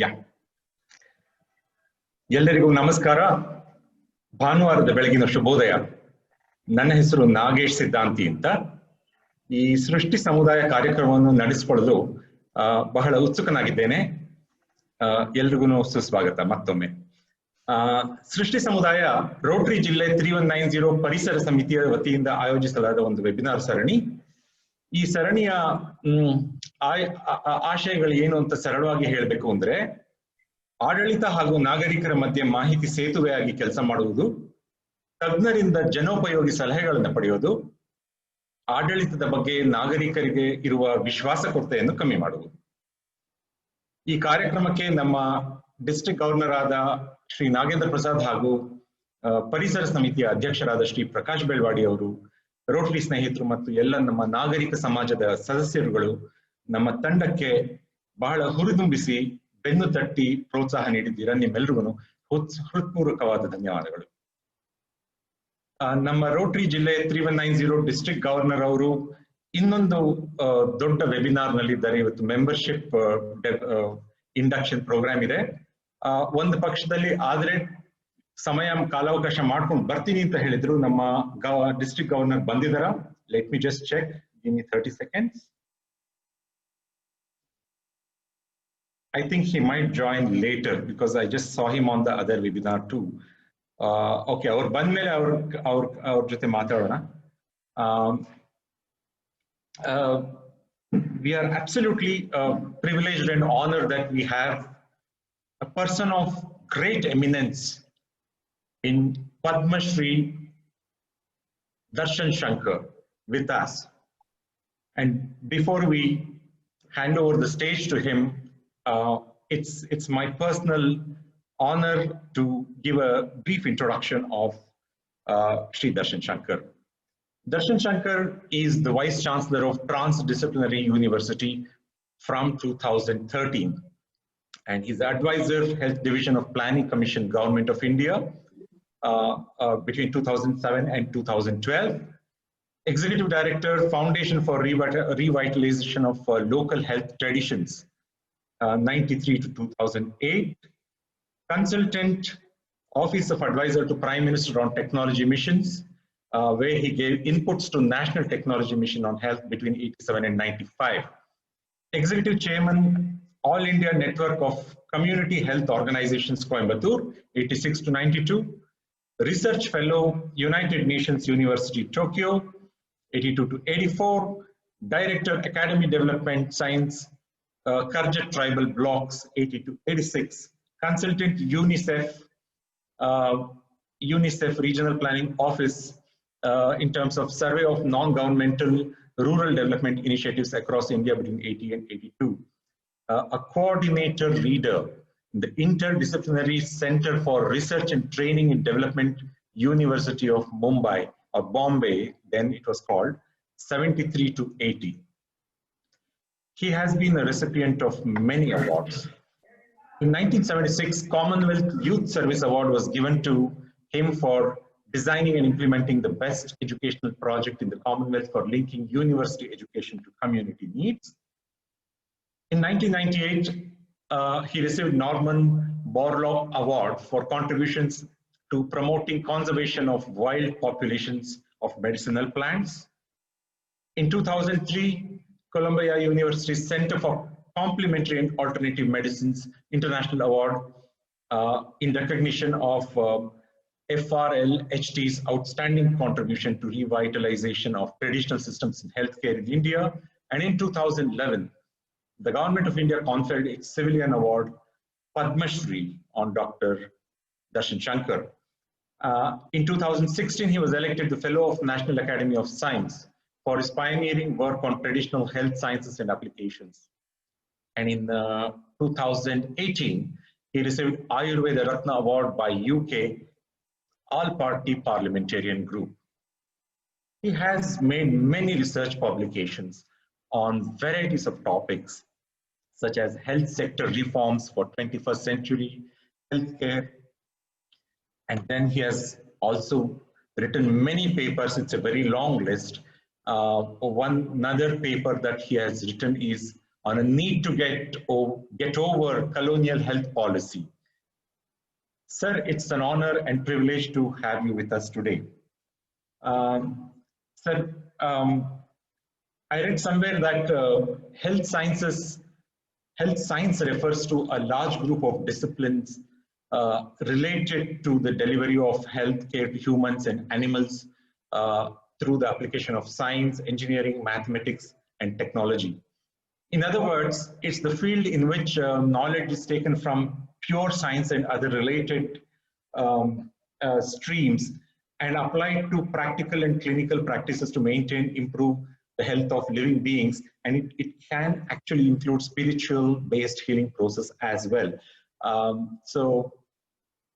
ಯಾ ಎಲ್ಲರಿಗೂ ನಮಸ್ಕಾರ. ಭಾನುವಾರದ ಬೆಳಗಿನ ಶುಭೋದಯ. ನನ್ನ ಹೆಸರು ನಾಗೇಶ್ ಸಿದ್ಧಾಂತಿ ಅಂತ. ಈ ಸೃಷ್ಟಿ ಸಮುದಾಯ ಕಾರ್ಯಕ್ರಮವನ್ನು ನಡೆಸಿಕೊಳ್ಳಲು ಬಹಳ ಉತ್ಸುಕನಾಗಿದ್ದೇನೆ. ಎಲ್ರಿಗೂ ಸುಸ್ವಾಗತ ಮತ್ತೊಮ್ಮೆ. ಸೃಷ್ಟಿ ಸಮುದಾಯ ರೋಟರಿ ಜಿಲ್ಲೆ 3190 ಪರಿಸರ ಸಮಿತಿಯ ವತಿಯಿಂದ ಆಯೋಜಿಸಲಾದ ಒಂದು ವೆಬಿನಾರ್ ಸರಣಿ. ಈ ಸರಣಿಯ ಆಶಯಗಳು ಏನು ಅಂತ ಸರಳವಾಗಿ ಹೇಳಬೇಕು ಅಂದ್ರೆ, ಆಡಳಿತ ಹಾಗೂ ನಾಗರಿಕರ ಮಧ್ಯೆ ಮಾಹಿತಿ ಸೇತುವೆಯಾಗಿ ಕೆಲಸ ಮಾಡುವುದು, ತಜ್ಞರಿಂದ ಜನೋಪಯೋಗಿ ಸಲಹೆಗಳನ್ನು ಪಡೆಯುವುದು, ಆಡಳಿತದ ಬಗ್ಗೆ ನಾಗರಿಕರಿಗೆ ಇರುವ ವಿಶ್ವಾಸ ಕೊರತೆಯನ್ನು ಕಮ್ಮಿ ಮಾಡುವುದು. ಈ ಕಾರ್ಯಕ್ರಮಕ್ಕೆ ನಮ್ಮ ಡಿಸ್ಟ್ರಿಕ್ಟ್ ಗವರ್ನರ್ ಆದ ಶ್ರೀ ನಾಗೇಂದ್ರ ಪ್ರಸಾದ್ ಹಾಗೂ ಪರಿಸರ ಸಮಿತಿಯ ಅಧ್ಯಕ್ಷರಾದ ಶ್ರೀ ಪ್ರಕಾಶ್ ಬೆಳವಾಡಿ ಅವರು, ರೋಟರಿ ಸ್ನೇಹಿತರು ಮತ್ತು ಎಲ್ಲ ನಮ್ಮ ನಾಗರಿಕ ಸಮಾಜದ ಸದಸ್ಯರುಗಳು ನಮ್ಮ ತಂಡಕ್ಕೆ ಬಹಳ ಹುರಿದುಂಬಿಸಿ ಬೆನ್ನು ತಟ್ಟಿ ಪ್ರೋತ್ಸಾಹ ನೀಡಿದ್ದೀರಾ. ನಿಮ್ಮೆಲ್ಲರಿಗೂ ಹೃತ್ಪೂರ್ವಕವಾದ ಧನ್ಯವಾದಗಳು. ನಮ್ಮ ರೋಟರಿ ಜಿಲ್ಲೆ 3190 ಡಿಸ್ಟ್ರಿಕ್ಟ್ ಗವರ್ನರ್ ಅವರು ಇನ್ನೊಂದು ದೊಡ್ಡ ವೆಬಿನಾರ್ ನಲ್ಲಿದ್ದಾರೆ. ಇವತ್ತು ಮೆಂಬರ್ಶಿಪ್ ಇಂಡಕ್ಷನ್ ಪ್ರೋಗ್ರಾಮ್ ಇದೆ. ಒಂದು ಪಕ್ಷದಲ್ಲಿ ಆದ್ರೆ ಸಮಯ ಕಾಲಾವಕಾಶ ಮಾಡ್ಕೊಂಡು ಬರ್ತೀನಿ ಅಂತ ಹೇಳಿದ್ರು. ನಮ್ಮ ಡಿಸ್ಟ್ರಿಕ್ಟ್ ಗವರ್ನರ್ ಬಂದಿದ್ದಾರ? Let me just check, give me 30 seconds. I think he might join later because I just saw him on the other webinar too. Okay, ಅವ್ರು ಬಂದ್ಮೇಲೆ ಅವ್ರ ಜೊತೆ ಮಾತಾಡೋಣ. We are absolutely privileged and honored that we have a person of great eminence in Padma Shri Darshan Shankar with us. And before we hand over the stage to him, it's my personal honor to give a brief introduction of Shri Darshan Shankar. Darshan Shankar is the Vice Chancellor of Trans-Disciplinary University from 2013. And he's advisor, Health Division of Planning Commission, Government of India, between 2007 and 2012. Executive Director, Foundation for Revitalization of Local Health Traditions, 93 to 2008. Consultant, Office of Advisor to Prime Minister on Technology Missions, where he gave inputs to National Technology Mission on Health between 87 and 95. Executive Chairman, All India Network of Community Health Organizations, Coimbatore, 86 to 92. Research Fellow, United Nations University, Tokyo, 82 to 84. Director, Academy Development Science, Karjat Tribal Blocks, 80 to 86. Consultant, UNICEF Regional Planning Office, in terms of survey of non-governmental rural development initiatives across India between 80 and 82. A coordinator leader in the Interdisciplinary Center for Research and Training in Development, University of Mumbai, or Bombay, then it was called, 73 to 80. He has been a recipient of many awards. In 1976, Commonwealth Youth Service Award was given to him for designing and implementing the best educational project in the Commonwealth for linking university education to community needs. In 1998, he received Norman Borlaug Award for contributions to promoting conservation of wild populations of medicinal plants. In 2003, Columbia University Center for Complementary and Alternative Medicines International Award in recognition of FRLHT's outstanding contribution to revitalization of traditional systems in healthcare in India. And in 2011, the Government of India conferred its civilian award, Padma Shri, on Dr. Darshan Shankar. In 2016, he was elected the Fellow of National Academy of Science for his pioneering work on traditional health sciences and applications. And in 2018, he received Ayurveda Ratna Award by UK All-Party Parliamentarian Group. He has made many research publications on varieties of topics, such as health sector reforms for 21st century healthcare. And then he has also written many papers. It's a very long list. Another paper that he has written is on a need to get over colonial health policy. Sir, it's an honor and privilege to have you with us today. Sir, I read somewhere that health science refers to a large group of disciplines related to the delivery of healthcare to humans and animals through the application of science, engineering, mathematics, and technology. In other words, it's the field in which knowledge is taken from pure science and other related streams and applied to practical and clinical practices to maintain, improve the health of living beings. And it can actually include spiritual based healing process as well.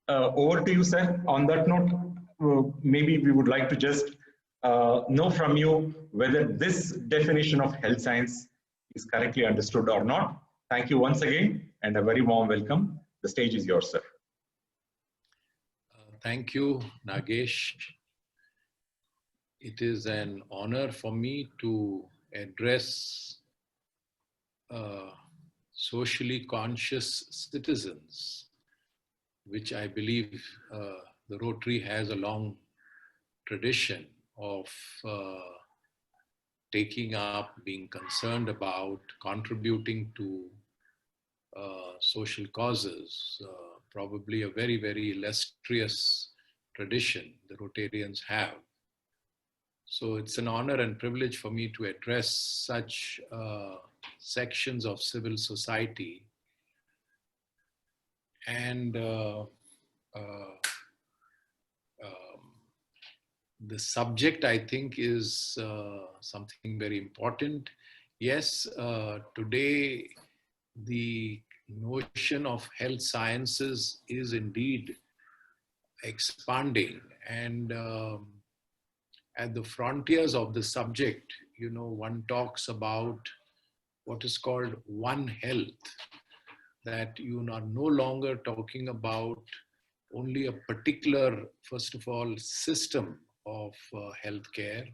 Over to you, sir. On that note, maybe we would like to just know from you whether this definition of health science is correctly understood or not. Thank you once again and a very warm welcome. The stage is yours, sir. Thank you, Nagesh. It is an honor for me to address socially conscious citizens, which I believe the Rotary has a long tradition of taking up, being concerned about, contributing to social causes, probably a very, very illustrious tradition the Rotarians have. So it's an honor and privilege for me to address such sections of civil society. And the subject, I think, is something very important. Yes, today the notion of health sciences is indeed expanding, and at the frontiers of the subject, you know, one talks about what is called One Health, that you are no longer talking about only a particular, first of all, system of healthcare.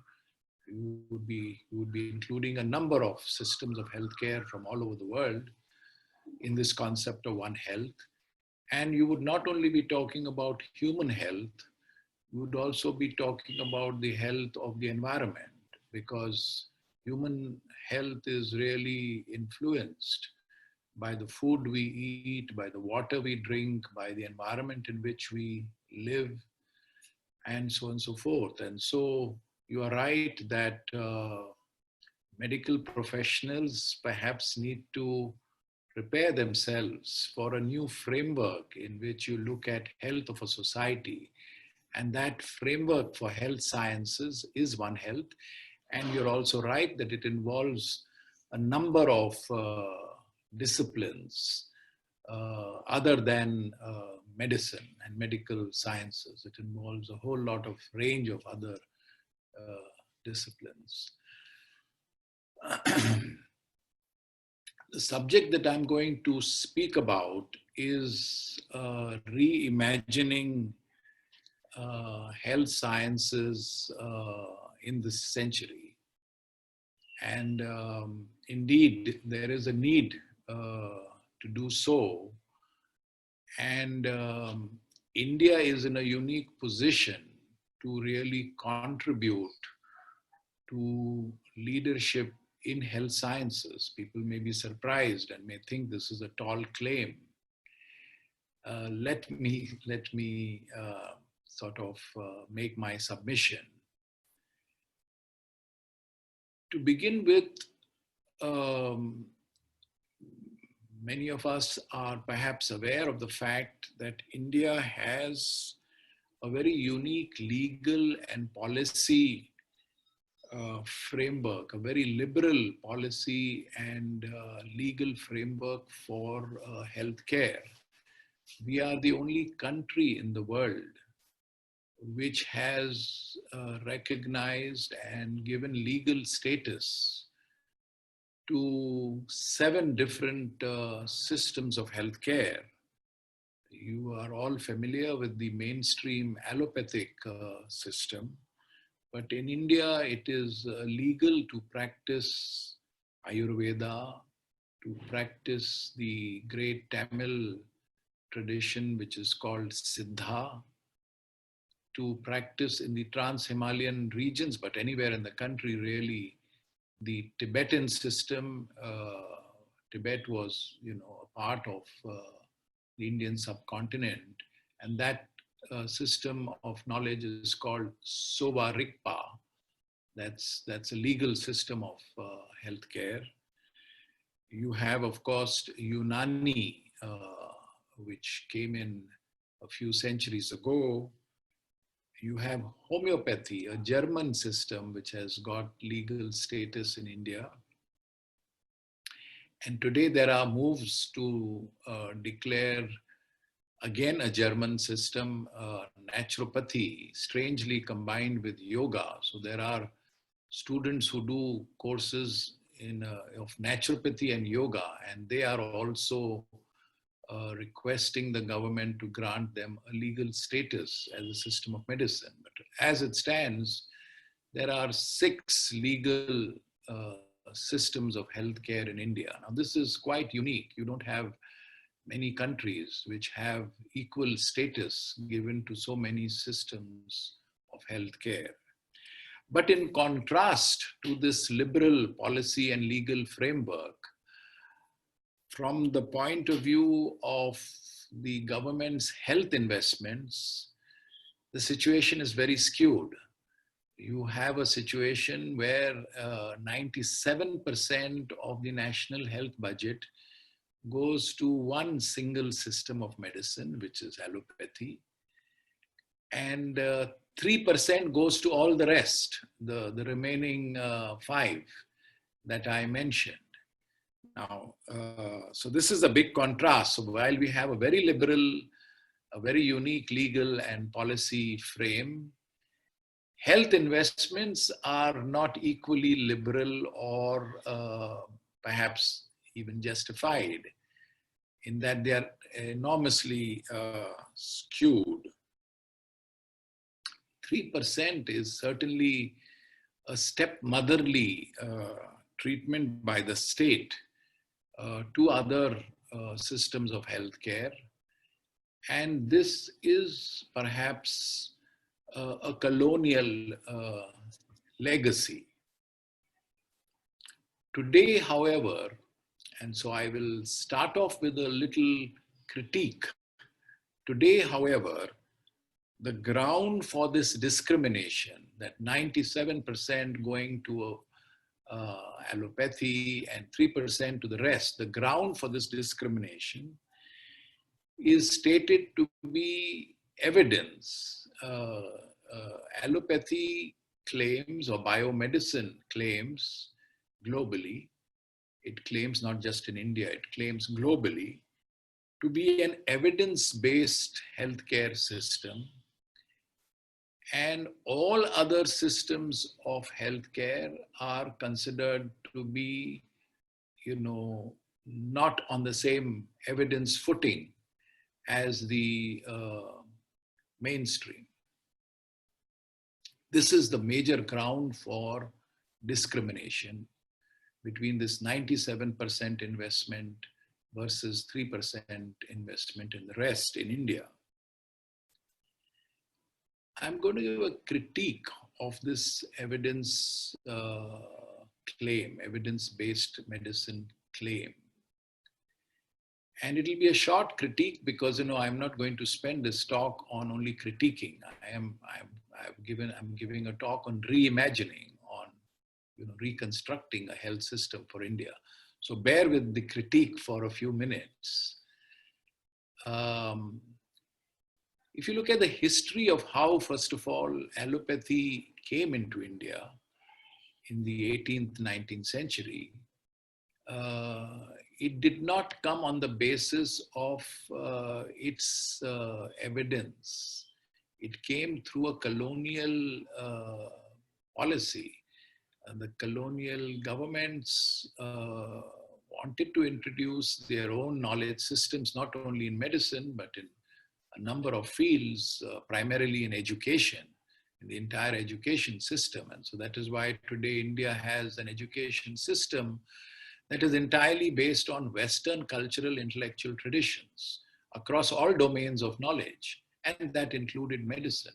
You would be including a number of systems of healthcare from all over the world in this concept of One Health. And you would not only be talking about human health, you would also be talking about the health of the environment, because human health is really influenced by the food we eat, by the water we drink, by the environment in which we live, and so on and so forth. And so you are right that medical professionals perhaps need to prepare themselves for a new framework in which you look at health of a society. And that framework for health sciences is One Health. And you're also right that it involves a number of disciplines other than medicine and medical sciences. It involves a whole lot of range of other disciplines. The subject that I'm going to speak about is reimagining health sciences in this century. And indeed, there is a need to do so. And India is in a unique position to really contribute to leadership in health sciences. People may be surprised and may think this is a tall claim. Let me sort of make my submission. To begin with, many of us are perhaps aware of the fact that India has a very unique legal and policy framework, a very liberal policy and legal framework for healthcare. We are the only country in the world which has recognized and given legal status to 7 different systems of healthcare. You are all familiar with the mainstream allopathic system, but in India it is legal to practice Ayurveda, to practice the great Tamil tradition, which is called Siddha, to practice in the trans-Himalayan regions, but anywhere in the country really, the Tibetan system. Tibet was, a part of the Indian subcontinent, and that system of knowledge is called Soba Rigpa. That's a legal system of healthcare. You have, of course, Unani, which came in a few centuries ago. You have homeopathy, a German system which has got legal status in India. And today there are moves to declare again a German system, naturopathy, strangely combined with yoga. So there are students who do courses of naturopathy and yoga, and they are also requesting the government to grant them a legal status as a system of medicine. But as it stands, there are 6 legal systems of healthcare in India. Now, this is quite unique. You don't have many countries which have equal status given to so many systems of healthcare. But in contrast to this liberal policy and legal framework, from the point of view of the government's health investments, the situation is very skewed. You have a situation where 97% of the national health budget goes to one single system of medicine, which is allopathy, and 3% goes to all the rest, the remaining 5 that I mentioned. Now, so this is a big contrast. So while we have a very liberal, a very unique legal and policy frame, health investments are not equally liberal or perhaps even justified, in that they are enormously skewed. 3% is certainly a stepmotherly treatment by the state to other systems of healthcare. And this is perhaps a colonial legacy. Today, however, and so I will start off with a little critique. Today, however, the ground for this discrimination, that 97% going to allopathy and 3% to the rest, the ground for this discrimination is stated to be evidence. Allopathy claims, or biomedicine claims globally, it claims not just in India, it claims globally to be an evidence-based healthcare system, and all other systems of healthcare are considered to be, not on the same evidence footing as the mainstream. This is the major ground for discrimination between this 97% investment versus 3% investment in the rest in India. I'm going to give a critique of this evidence claim, evidence-based medicine claim. And it'll be a short critique because, I'm not going to spend this talk on only critiquing. I'm giving a talk on reimagining, on, reconstructing a health system for India. So bear with the critique for a few minutes. If you look at the history of how, first of all, allopathy came into India in the 18th, 19th century, it did not come on the basis of its evidence. It came through a colonial policy. The colonial governments wanted to introduce their own knowledge systems, not only in medicine, but in a number of fields, primarily in education, in the entire education system. And so that is why today India has an education system that is entirely based on Western cultural intellectual traditions across all domains of knowledge, and that included medicine.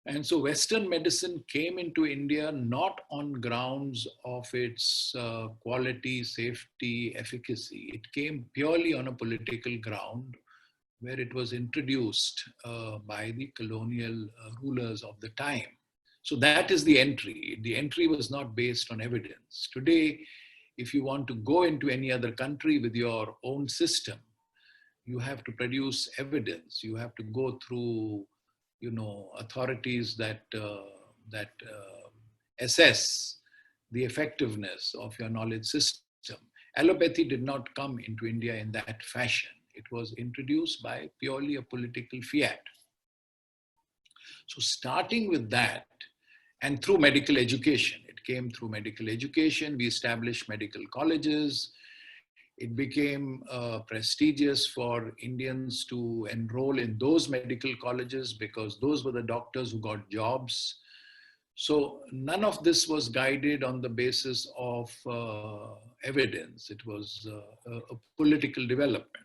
And so Western medicine came into India not on grounds of its quality, safety, efficacy. It came purely on a political ground where it was introduced by the colonial rulers of the time. So that is the entry. The entry was not based on evidence. Today, if you want to go into any other country with your own system, you have to produce evidence. You have to go through, authorities that assess the effectiveness of your knowledge system. Allopathy did not come into India in that fashion. It was introduced by purely a political fiat. So starting with that, and through medical education, it came through medical education. We established medical colleges. It became prestigious for Indians to enroll in those medical colleges because those were the doctors who got jobs. So none of this was guided on the basis of evidence. It was a political development.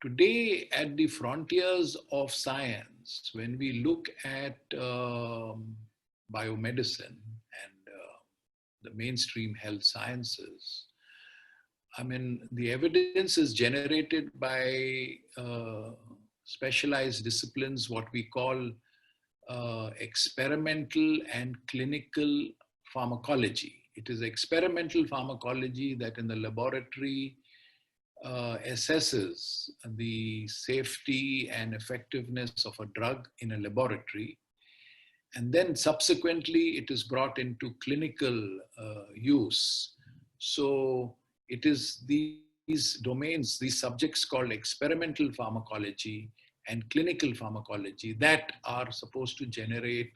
Today, at the frontiers of science, when we look at biomedicine and the mainstream health sciences, I mean, the evidence is generated by specialized disciplines, what we call experimental and clinical pharmacology. It is experimental pharmacology that in the laboratory assesses the safety and effectiveness of a drug in a laboratory. And then subsequently, it is brought into clinical use. So it is these domains, these subjects called experimental pharmacology and clinical pharmacology that are supposed to generate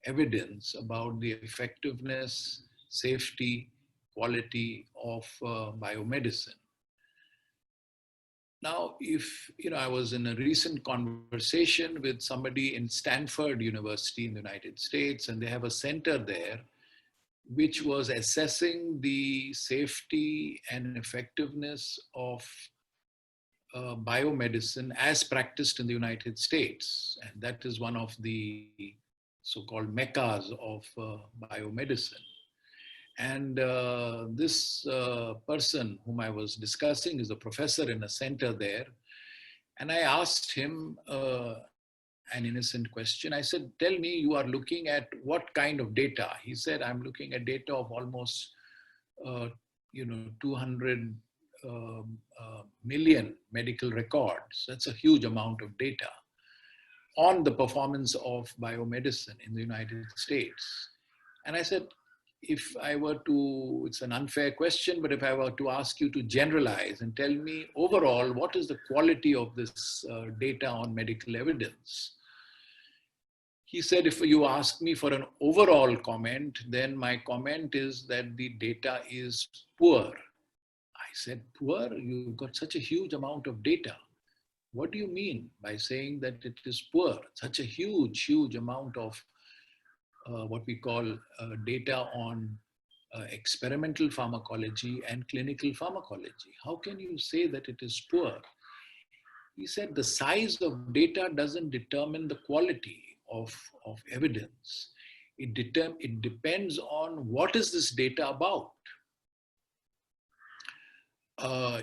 evidence about the effectiveness, safety, quality of biomedicine. Now, if, I was in a recent conversation with somebody in Stanford University in the United States, and they have a center there which was assessing the safety and effectiveness of biomedicine as practiced in the United States. And that is one of the so-called meccas of biomedicine. And this person whom I was discussing is a professor in a center there. And I asked him an innocent question. I said, tell me, you are looking at what kind of data? He said, I'm looking at data of almost 200 million medical records. That's a huge amount of data on the performance of biomedicine in the United States. And I said, if I were to, it's an unfair question, but if I were to ask you to generalize and tell me overall, what is the quality of this data on medical evidence? He said, if you ask me for an overall comment, then my comment is that the data is poor. I said, poor? You've got such a huge amount of data. What do you mean by saying that it is poor? Such a huge, huge amount of what we call data on experimental pharmacology and clinical pharmacology. How can you say that it is poor? He said the size of data doesn't determine the quality of evidence. It depends on what is this data about.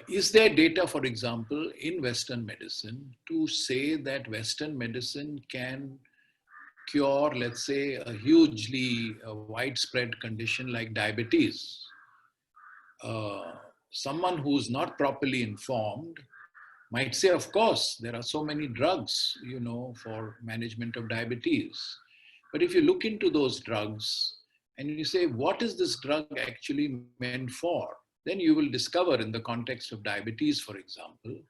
Is there data, for example, in Western medicine to say that Western medicine can cure, let's say, a hugely widespread condition like diabetes? Someone who's not properly informed might say, of course, there are so many drugs, for management of diabetes. But if you look into those drugs and you say, what is this drug actually meant for? Then you will discover in the context of diabetes, for example,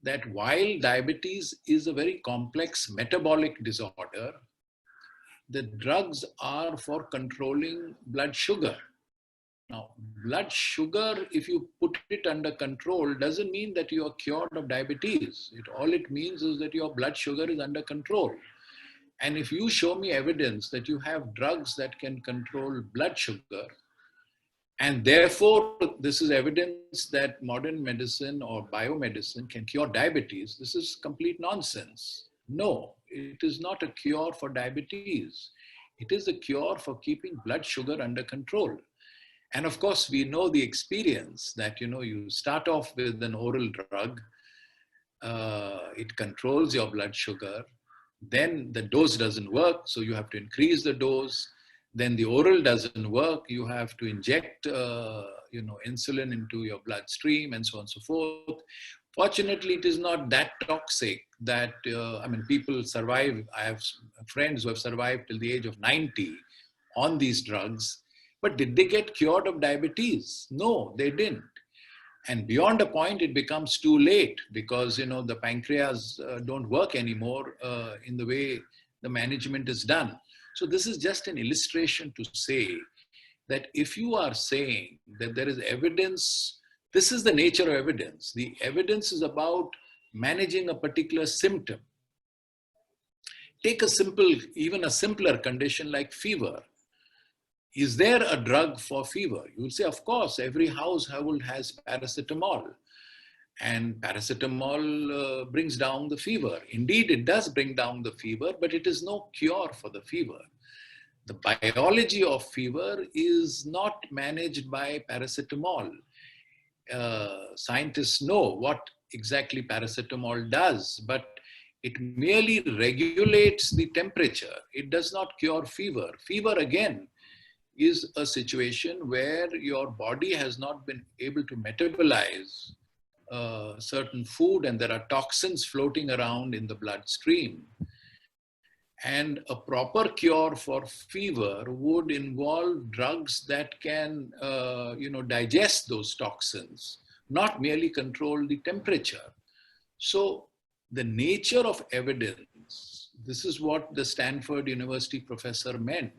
that while diabetes is a very complex metabolic disorder, the drugs are for controlling blood sugar. Now, blood sugar, if you put it under control, doesn't mean that you are cured of diabetes. All it means is that your blood sugar is under control. And if you show me evidence that you have drugs that can control blood sugar, And therefore, this is evidence that modern medicine or biomedicine can cure diabetes. This is complete nonsense. No, it is not a cure for diabetes. It is a cure for keeping blood sugar under control. And of course, we know the experience that, you start off with an oral drug, it controls your blood sugar, then the dose doesn't work, so you have to increase the dose. Then the oral doesn't work, you have to inject, insulin into your bloodstream and so on and so forth. Fortunately, it is not that toxic that, people survive. I have friends who have survived till the age of 90 on these drugs. But did they get cured of diabetes? No, they didn't. And beyond a point, it becomes too late because, the pancreas don't work anymore in the way the management is done. So this is just an illustration to say that if you are saying that there is evidence, this is the nature of evidence. The evidence is about managing a particular symptom. Take even a simpler condition like fever. Is there a drug for fever? You will say, of course, every household has paracetamol. And paracetamol brings down the fever. Indeed, it does bring down the fever, but it is no cure for the fever. The biology of fever is not managed by paracetamol. Scientists know what exactly paracetamol does, but it merely regulates the temperature. It does not cure fever. Fever, again, is a situation where your body has not been able to metabolize certain food, and there are toxins floating around in the bloodstream. And a proper cure for fever would involve drugs that can, digest those toxins, not merely control the temperature. So the nature of evidence, this is what the Stanford University professor meant.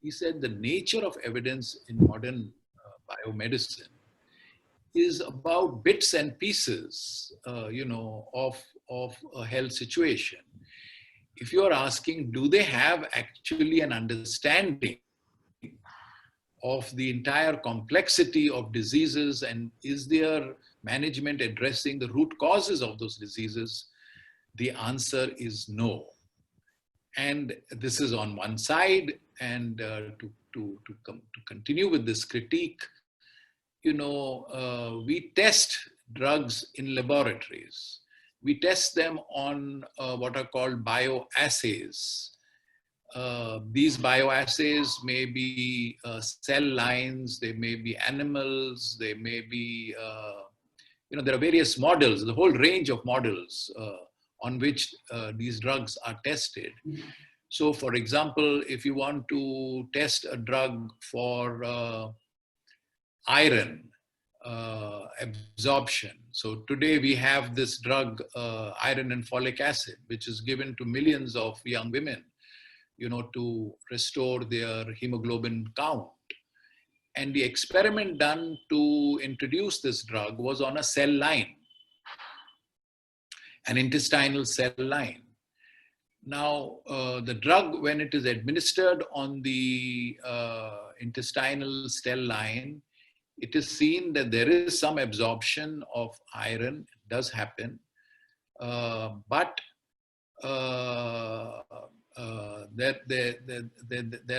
He said the nature of evidence in modern biomedicine is about bits and pieces, of a health situation. If you're asking, do they have actually an understanding of the entire complexity of diseases, and is their management addressing the root causes of those diseases? The answer is no. And this is on one side. And to continue with this critique, we test drugs in laboratories. We test them on what are called bioassays. These bioassays may be cell lines, they may be animals, they may be, there are various models, the whole range of models on which these drugs are tested. So, for example, if you want to test a drug for iron absorption. So today we have this drug, iron and folic acid, which is given to millions of young women, to restore their hemoglobin count. And the experiment done to introduce this drug was on a cell line, an intestinal cell line. Now, the drug, when it is administered on the intestinal cell line, it is seen that there is some absorption of iron. It does happen. But there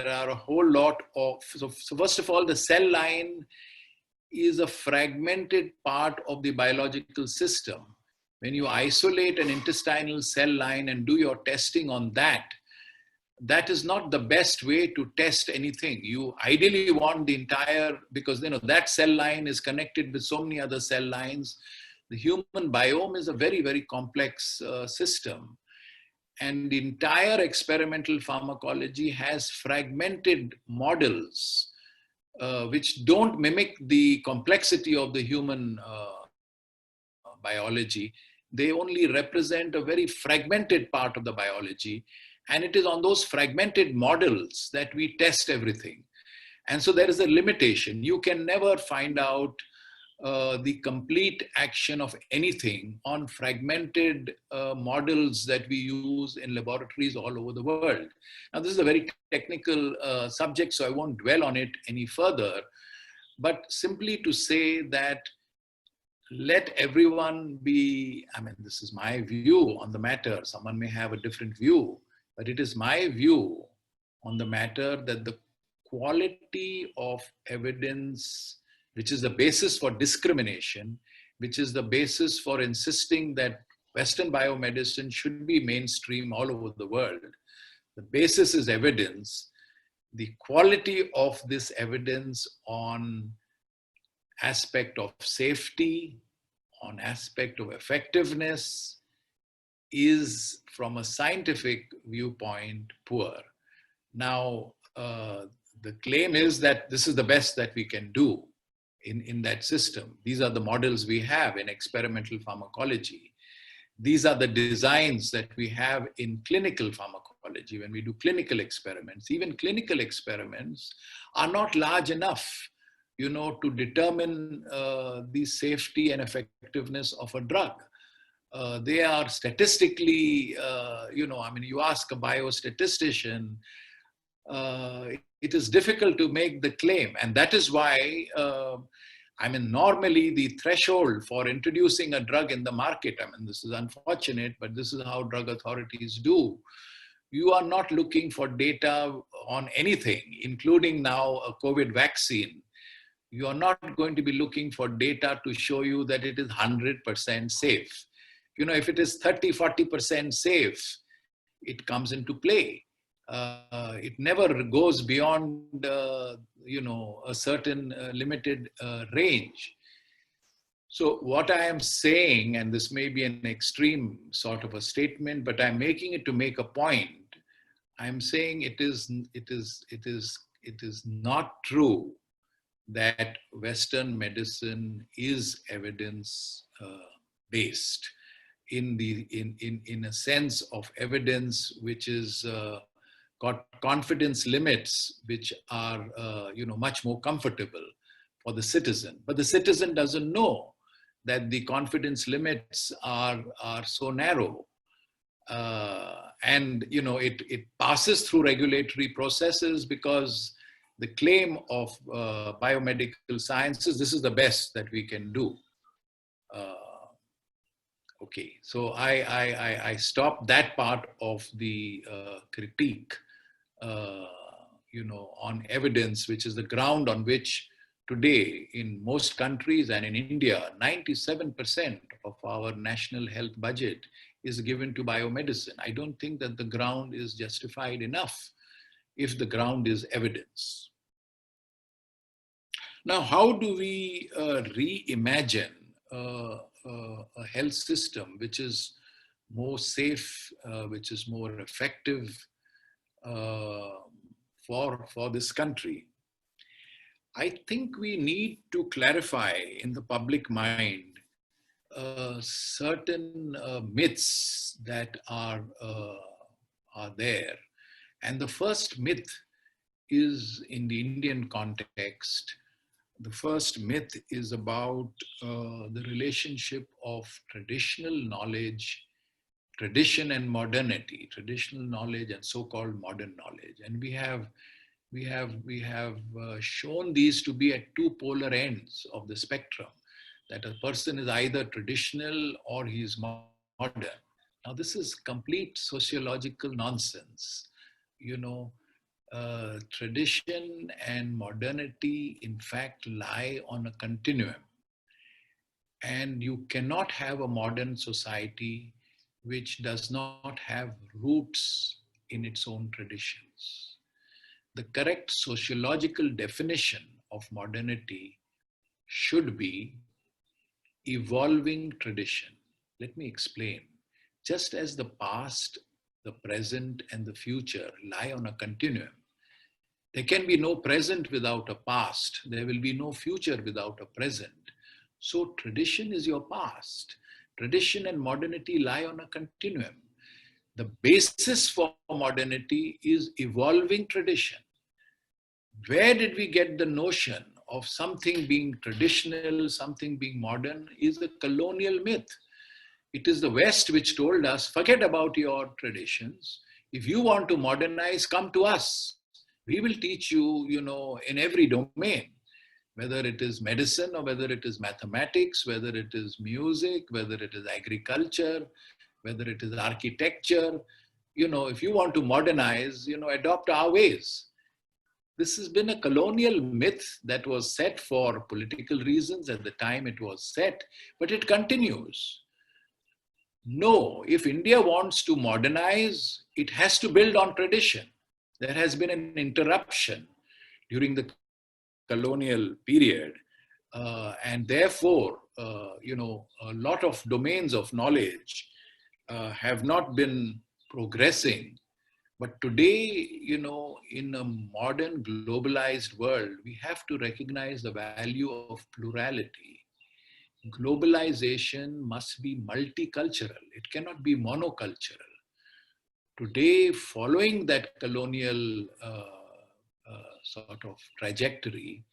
are a whole lot of, so first of all, the cell line is a fragmented part of the biological system. When you isolate an intestinal cell line and do your testing on that, that is not the best way to test anything. You ideally want the entire, because that cell line is connected with so many other cell lines. The human biome is a very, very complex system. And the entire experimental pharmacology has fragmented models which don't mimic the complexity of the human biology. They only represent a very fragmented part of the biology. And it is on those fragmented models that we test everything. And so there is a limitation. You can never find out the complete action of anything on fragmented models that we use in laboratories all over the world. Now, this is a very technical subject, so I won't dwell on it any further. but simply to say that let everyone be, I mean, this is my view on the matter. Someone may have a different view, but it is my view on the matter that the quality of evidence, which is the basis for discrimination, which is the basis for insisting that Western biomedicine should be mainstream all over the world. The basis is evidence. The quality of this evidence on aspect of safety, on aspect of effectiveness, is from a scientific viewpoint poor. Now, the claim is that this is the best that we can do in that system. These are the models we have in experimental pharmacology. These are the designs that we have in clinical pharmacology when we do clinical experiments. Even clinical experiments are not large enough, to determine the safety and effectiveness of a drug. They are statistically, you ask a biostatistician, it is difficult to make the claim. And that is why, normally the threshold for introducing a drug in the market, this is unfortunate, but this is how drug authorities do. You are not looking for data on anything, including now a COVID vaccine. You are not going to be looking for data to show you that it is 100% safe. If it is 30, 40% safe, it comes into play. It never goes beyond, a certain limited range. So what I am saying, and this may be an extreme sort of a statement, but I'm making it to make a point. I'm saying it is not true that Western medicine is evidence based in a sense of evidence which is got confidence limits which are much more comfortable for the citizen. But the citizen doesn't know that the confidence limits are so narrow. And it passes through regulatory processes because the claim of biomedical sciences, this is the best that we can do. Okay, so I stopped that part of the critique, on evidence, which is the ground on which today in most countries and in India, 97% of our national health budget is given to biomedicine. I don't think that the ground is justified enough if the ground is evidence. Now, how do we reimagine a health system which is more safe, which is more effective for this country? I think we need to clarify in the public mind certain myths that are there. And the first myth is in the Indian context. The first myth is about the relationship of traditional knowledge, tradition and modernity, traditional knowledge and so-called modern knowledge. And we have shown these to be at two polar ends of the spectrum, that a person is either traditional or he is modern. Now, this is complete sociological nonsense. Tradition and modernity, in fact, lie on a continuum. And you cannot have a modern society which does not have roots in its own traditions. The correct sociological definition of modernity should be evolving tradition. Let me explain. Just as the past, the present, and the future lie on a continuum, there can be no present without a past. There will be no future without a present. So tradition is your past. Tradition and modernity lie on a continuum. The basis for modernity is evolving tradition. Where did we get the notion of something being traditional, something being modern? Is a colonial myth. It is the West which told us, forget about your traditions. If you want to modernize, come to us. We will teach you, in every domain. whether it is medicine or whether it is mathematics, whether it is music, whether it is agriculture, whether it is architecture. If you want to modernize, adopt our ways. This has been a colonial myth that was set for political reasons at the time it was set, but it continues. No, if India wants to modernize, it has to build on tradition. There has been an interruption during the colonial period, and therefore, a lot of domains of knowledge have not been progressing. But today, in a modern globalized world, we have to recognize the value of plurality. Globalization must be multicultural. It cannot be monocultural. Today, following that colonial sort of trajectory,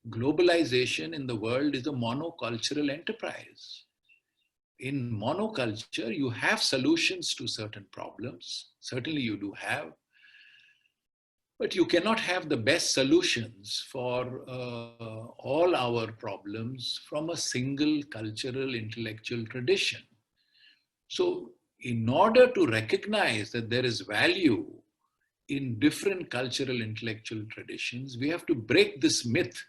globalization in the world is a monocultural enterprise. In monoculture, you have solutions to certain problems. Certainly you do have. But you cannot have the best solutions for all our problems from a single cultural intellectual tradition. So in order to recognize that there is value in different cultural intellectual traditions, we have to break this myth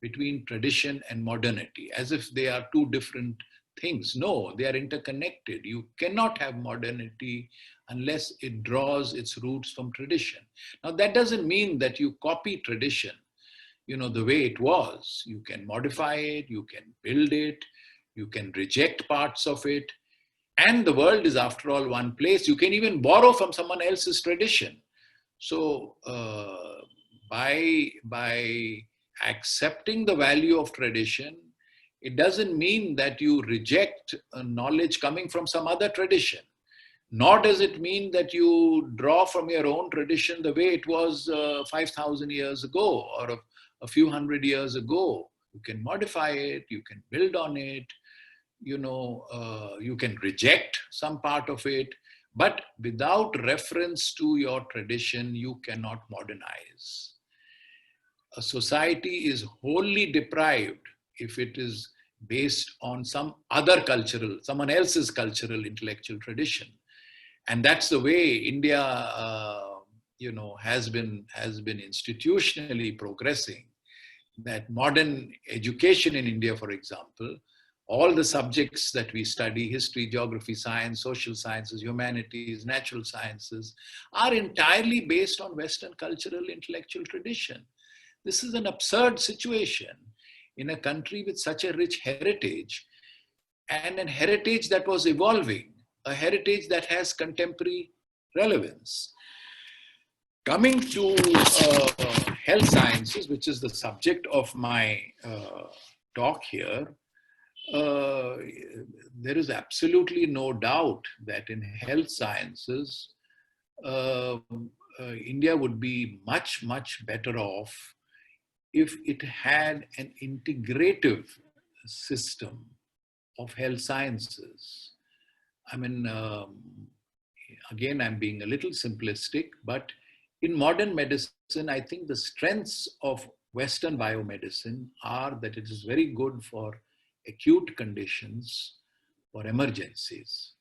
between tradition and modernity, as if they are two different things. No, they are interconnected. You cannot have modernity unless it draws its roots from tradition. Now, that doesn't mean that you copy tradition, the way it was. You can modify it, you can build it, you can reject parts of it. And the world is, after all, one place. You can even borrow from someone else's tradition. So, by accepting the value of tradition, it doesn't mean that you reject knowledge coming from some other tradition. Nor does it mean that you draw from your own tradition the way it was 5,000 years ago or a few hundred years ago. You can modify it, you can build on it, you can reject some part of it, but without reference to your tradition, you cannot modernize. A society is wholly deprived if it is based on someone else's cultural intellectual tradition. And that's the way India, has been institutionally progressing. That modern education in India, for example, all the subjects that we study, history, geography, science, social sciences, humanities, natural sciences, are entirely based on Western cultural intellectual tradition. This is an absurd situation in a country with such a rich heritage, and a heritage that was evolving, a heritage that has contemporary relevance. Coming to health sciences, which is the subject of my talk here, there is absolutely no doubt that in health sciences, India would be much, much better off if it had an integrative system of health sciences. I mean, again, I'm being a little simplistic, but in modern medicine, I think the strengths of Western biomedicine are that it is very good for acute conditions, for emergencies.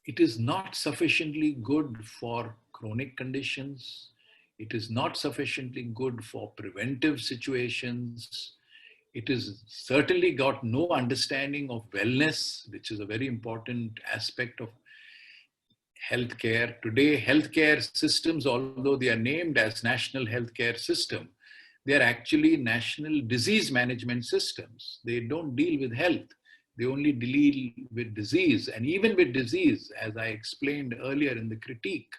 It is not sufficiently good for chronic conditions. It is not sufficiently good for preventive situations. It has certainly got no understanding of wellness, which is a very important aspect of healthcare. Today, healthcare systems, although they are named as national healthcare system, they are actually national disease management systems. They don't deal with health. They only deal with disease. And even with disease, as I explained earlier in the critique,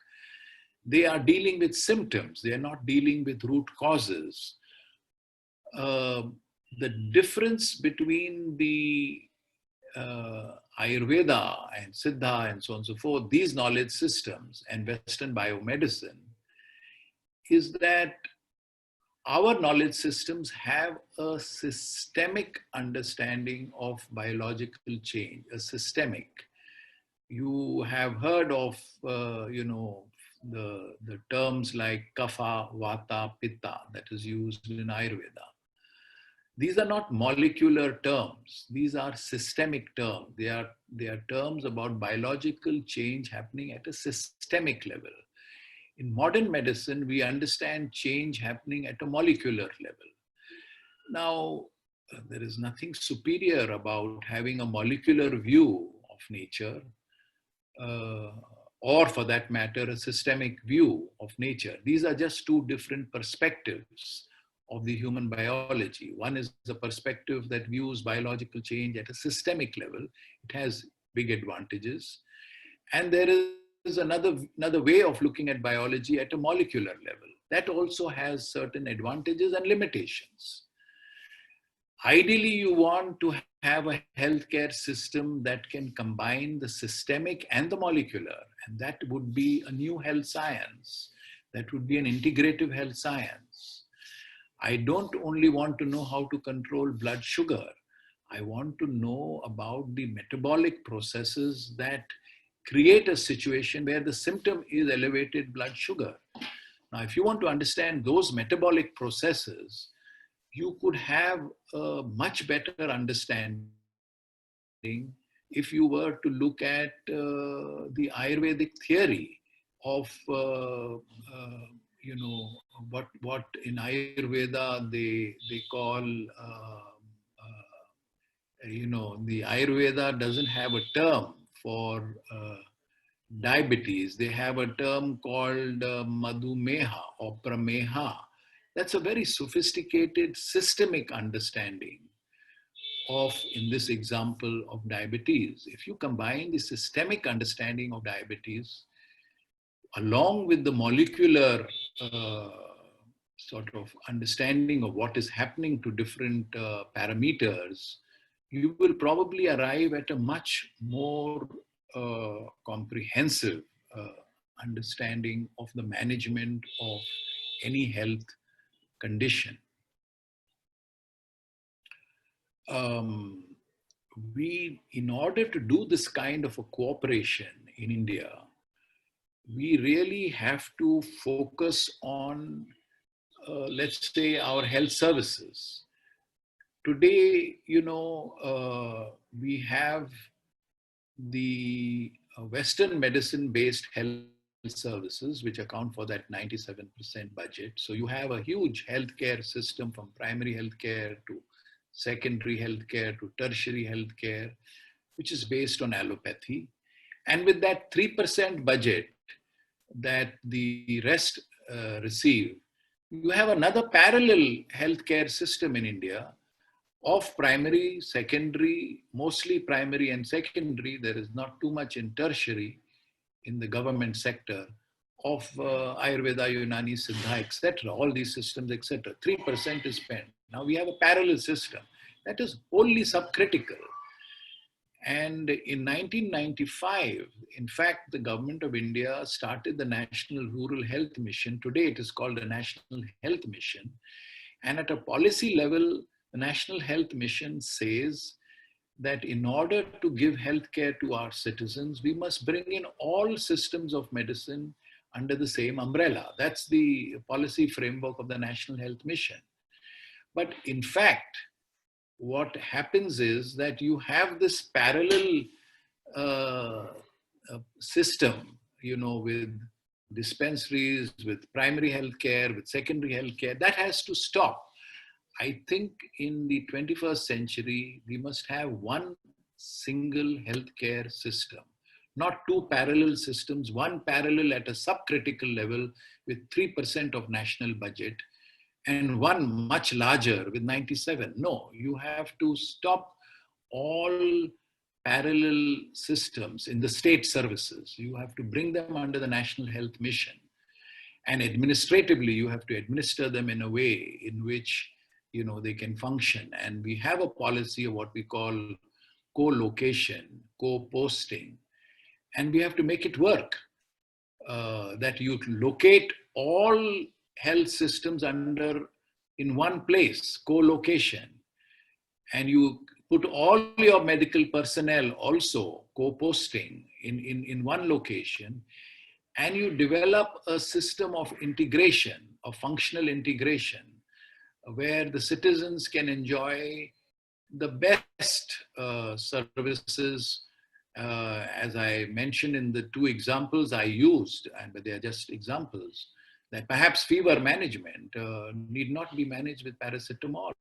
they are dealing with symptoms. They are not dealing with root causes. The difference between the Ayurveda and Siddha and so on and so forth, these knowledge systems and Western biomedicine, is that our knowledge systems have a systemic understanding of biological change, a systemic. You have heard of, the terms like kapha, vata, pitta that is used in Ayurveda. These are not molecular terms. These are systemic terms. They are terms about biological change happening at a systemic level. In modern medicine, we understand change happening at a molecular level. Now, there is nothing superior about having a molecular view of nature, or for that matter, a systemic view of nature. These are just two different perspectives of the human biology. One is the perspective that views biological change at a systemic level. It has big advantages. And there is another way of looking at biology at a molecular level. That also has certain advantages and limitations. Ideally, you want to have a healthcare system that can combine the systemic and the molecular, and that would be a new health science. That would be an integrative health science. I don't only want to know how to control blood sugar. I want to know about the metabolic processes that create a situation where the symptom is elevated blood sugar. Now, if you want to understand those metabolic processes, you could have a much better understanding if you were to look at the Ayurvedic theory of, what in Ayurveda they call, the Ayurveda doesn't have a term for diabetes. They have a term called madhumeha or prameha. That's a very sophisticated systemic understanding of, in this example, of diabetes. If you combine the systemic understanding of diabetes along with the molecular sort of understanding of what is happening to different parameters, you will probably arrive at a much more comprehensive understanding of the management of any health condition. In order to do this kind of a cooperation in India, we really have to focus on, let's say, our health services. Today, we have the Western medicine-based health services, which account for that 97% budget. So you have a huge healthcare system, from primary healthcare to secondary healthcare to tertiary healthcare, which is based on allopathy. And with that 3% budget that the rest receive, you have another parallel healthcare system in India of primary, secondary, mostly primary and secondary. There is not too much in tertiary in the government sector, of Ayurveda, Unani, Siddha, etc. All these systems, etc. 3% is spent. Now we have a parallel system that is wholly subcritical. And in 1995, in fact, the government of India started the National Rural Health Mission. Today it is called the National Health Mission. And at a policy level, the National Health Mission says that in order to give healthcare to our citizens, we must bring in all systems of medicine under the same umbrella. That's the policy framework of the National Health Mission. But in fact, what happens is that you have this parallel system, with dispensaries, with primary healthcare, with secondary healthcare. That has to stop. I think in the 21st century, we must have one single healthcare system, not two parallel systems, one parallel at a subcritical level with 3% of national budget, and one much larger with 97. No, you have to stop all parallel systems in the state services. You have to bring them under the National Health Mission. And administratively, you have to administer them in a way in which they can function. And we have a policy of what we call co-location, co-posting, and we have to make it work. That you locate all health systems in one place, co-location, and you put all your medical personnel also co-posting in one location, and you develop a system of integration, of functional integration, where the citizens can enjoy the best services, as I mentioned in the two examples I used, but they are just examples, that perhaps fever management need not be managed with paracetamol.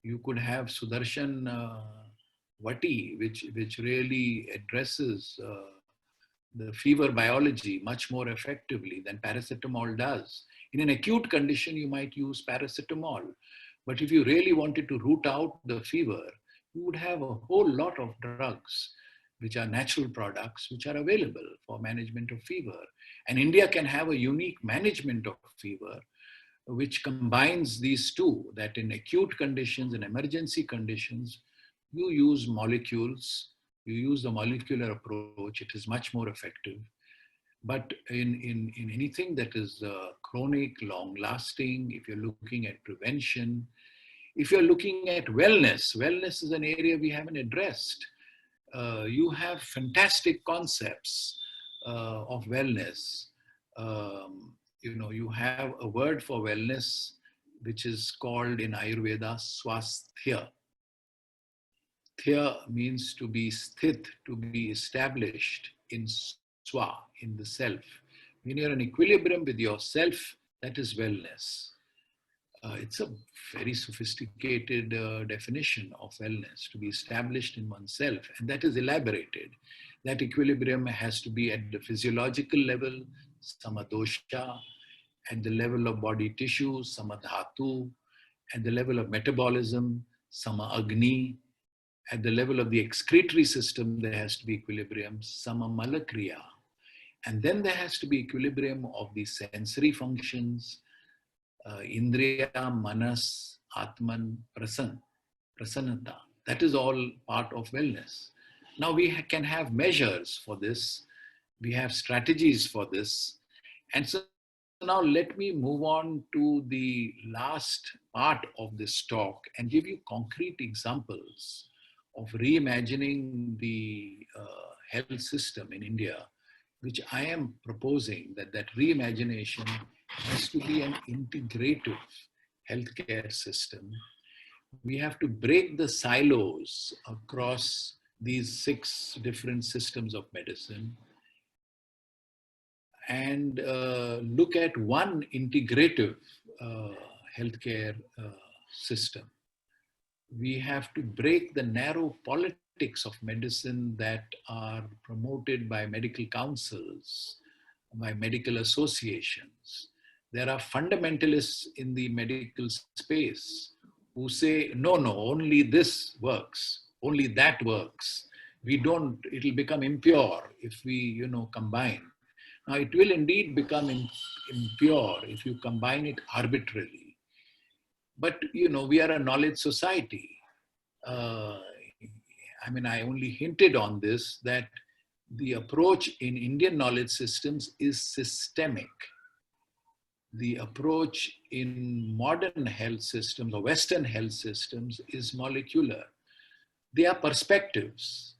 You could have Sudarshan Vati, which really addresses the fever biology much more effectively than paracetamol does. In an acute condition, you might use paracetamol. But if you really wanted to root out the fever, you would have a whole lot of drugs, which are natural products, which are available for management of fever. And India can have a unique management of fever, which combines these two, that in acute conditions and emergency conditions, you use molecules, you use the molecular approach, it is much more effective. But in anything that is chronic, long lasting, if you're looking at prevention, if you're looking at wellness, wellness is an area we haven't addressed. You have fantastic concepts of wellness. You have a word for wellness, which is called in Ayurveda, swasthya. Thya means to be sthit, to be established in swa, in the self. When you're in equilibrium with yourself, that is wellness. It's a very sophisticated definition of wellness, to be established in oneself, and that is elaborated. That equilibrium has to be at the physiological level, samadosha, at the level of body tissue, samadhatu, at the level of metabolism, sama-agni, at the level of the excretory system, there has to be equilibrium, sama-malakriya. And then there has to be equilibrium of the sensory functions, indriya, manas, atman, prasannata. That is all part of wellness. Now we can have measures for this. We have strategies for this. And so now let me move on to the last part of this talk and give you concrete examples of reimagining the health system in India, which I am proposing that reimagination has to be an integrative healthcare system. We have to break the silos across these 6 different systems of medicine and look at one integrative healthcare system. We have to break the narrow politics of medicine that are promoted by medical councils, by medical associations. There are fundamentalists in the medical space who say, no, only this works, only that works. It'll become impure if we, combine. Now, it will indeed become impure if you combine it arbitrarily. But, we are a knowledge society. I only hinted on this, that the approach in Indian knowledge systems is systemic. The approach in modern health systems or Western health systems is molecular. They are perspectives.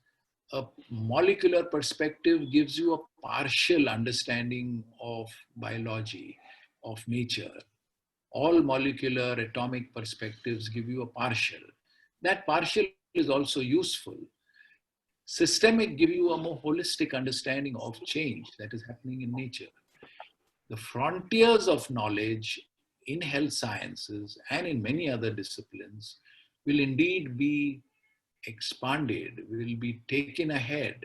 A molecular perspective gives you a partial understanding of biology, of nature. All molecular atomic perspectives give you a partial. That partial is also useful. Systemic give you a more holistic understanding of change that is happening in nature. The frontiers of knowledge in health sciences and in many other disciplines will indeed be expanded, will be taken ahead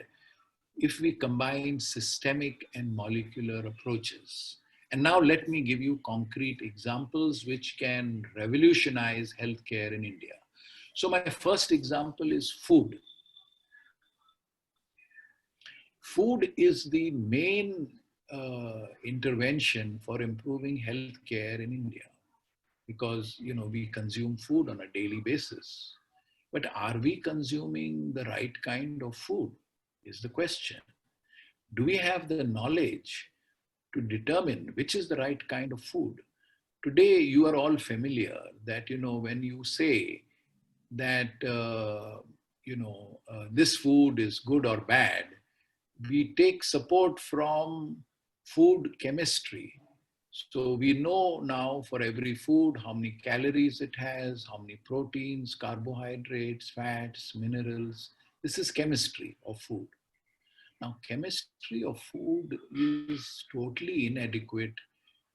if we combine systemic and molecular approaches. And now let me give you concrete examples which can revolutionize healthcare in India. So my first example is food. Food is the main intervention for improving healthcare in India because, we consume food on a daily basis. But are we consuming the right kind of food is the question. Do we have the knowledge to determine which is the right kind of food? Today, you are all familiar that, when you say that, this food is good or bad, we take support from food chemistry. So we know now for every food how many calories it has, how many proteins, carbohydrates, fats, minerals. This is chemistry of food. Now, chemistry of food is totally inadequate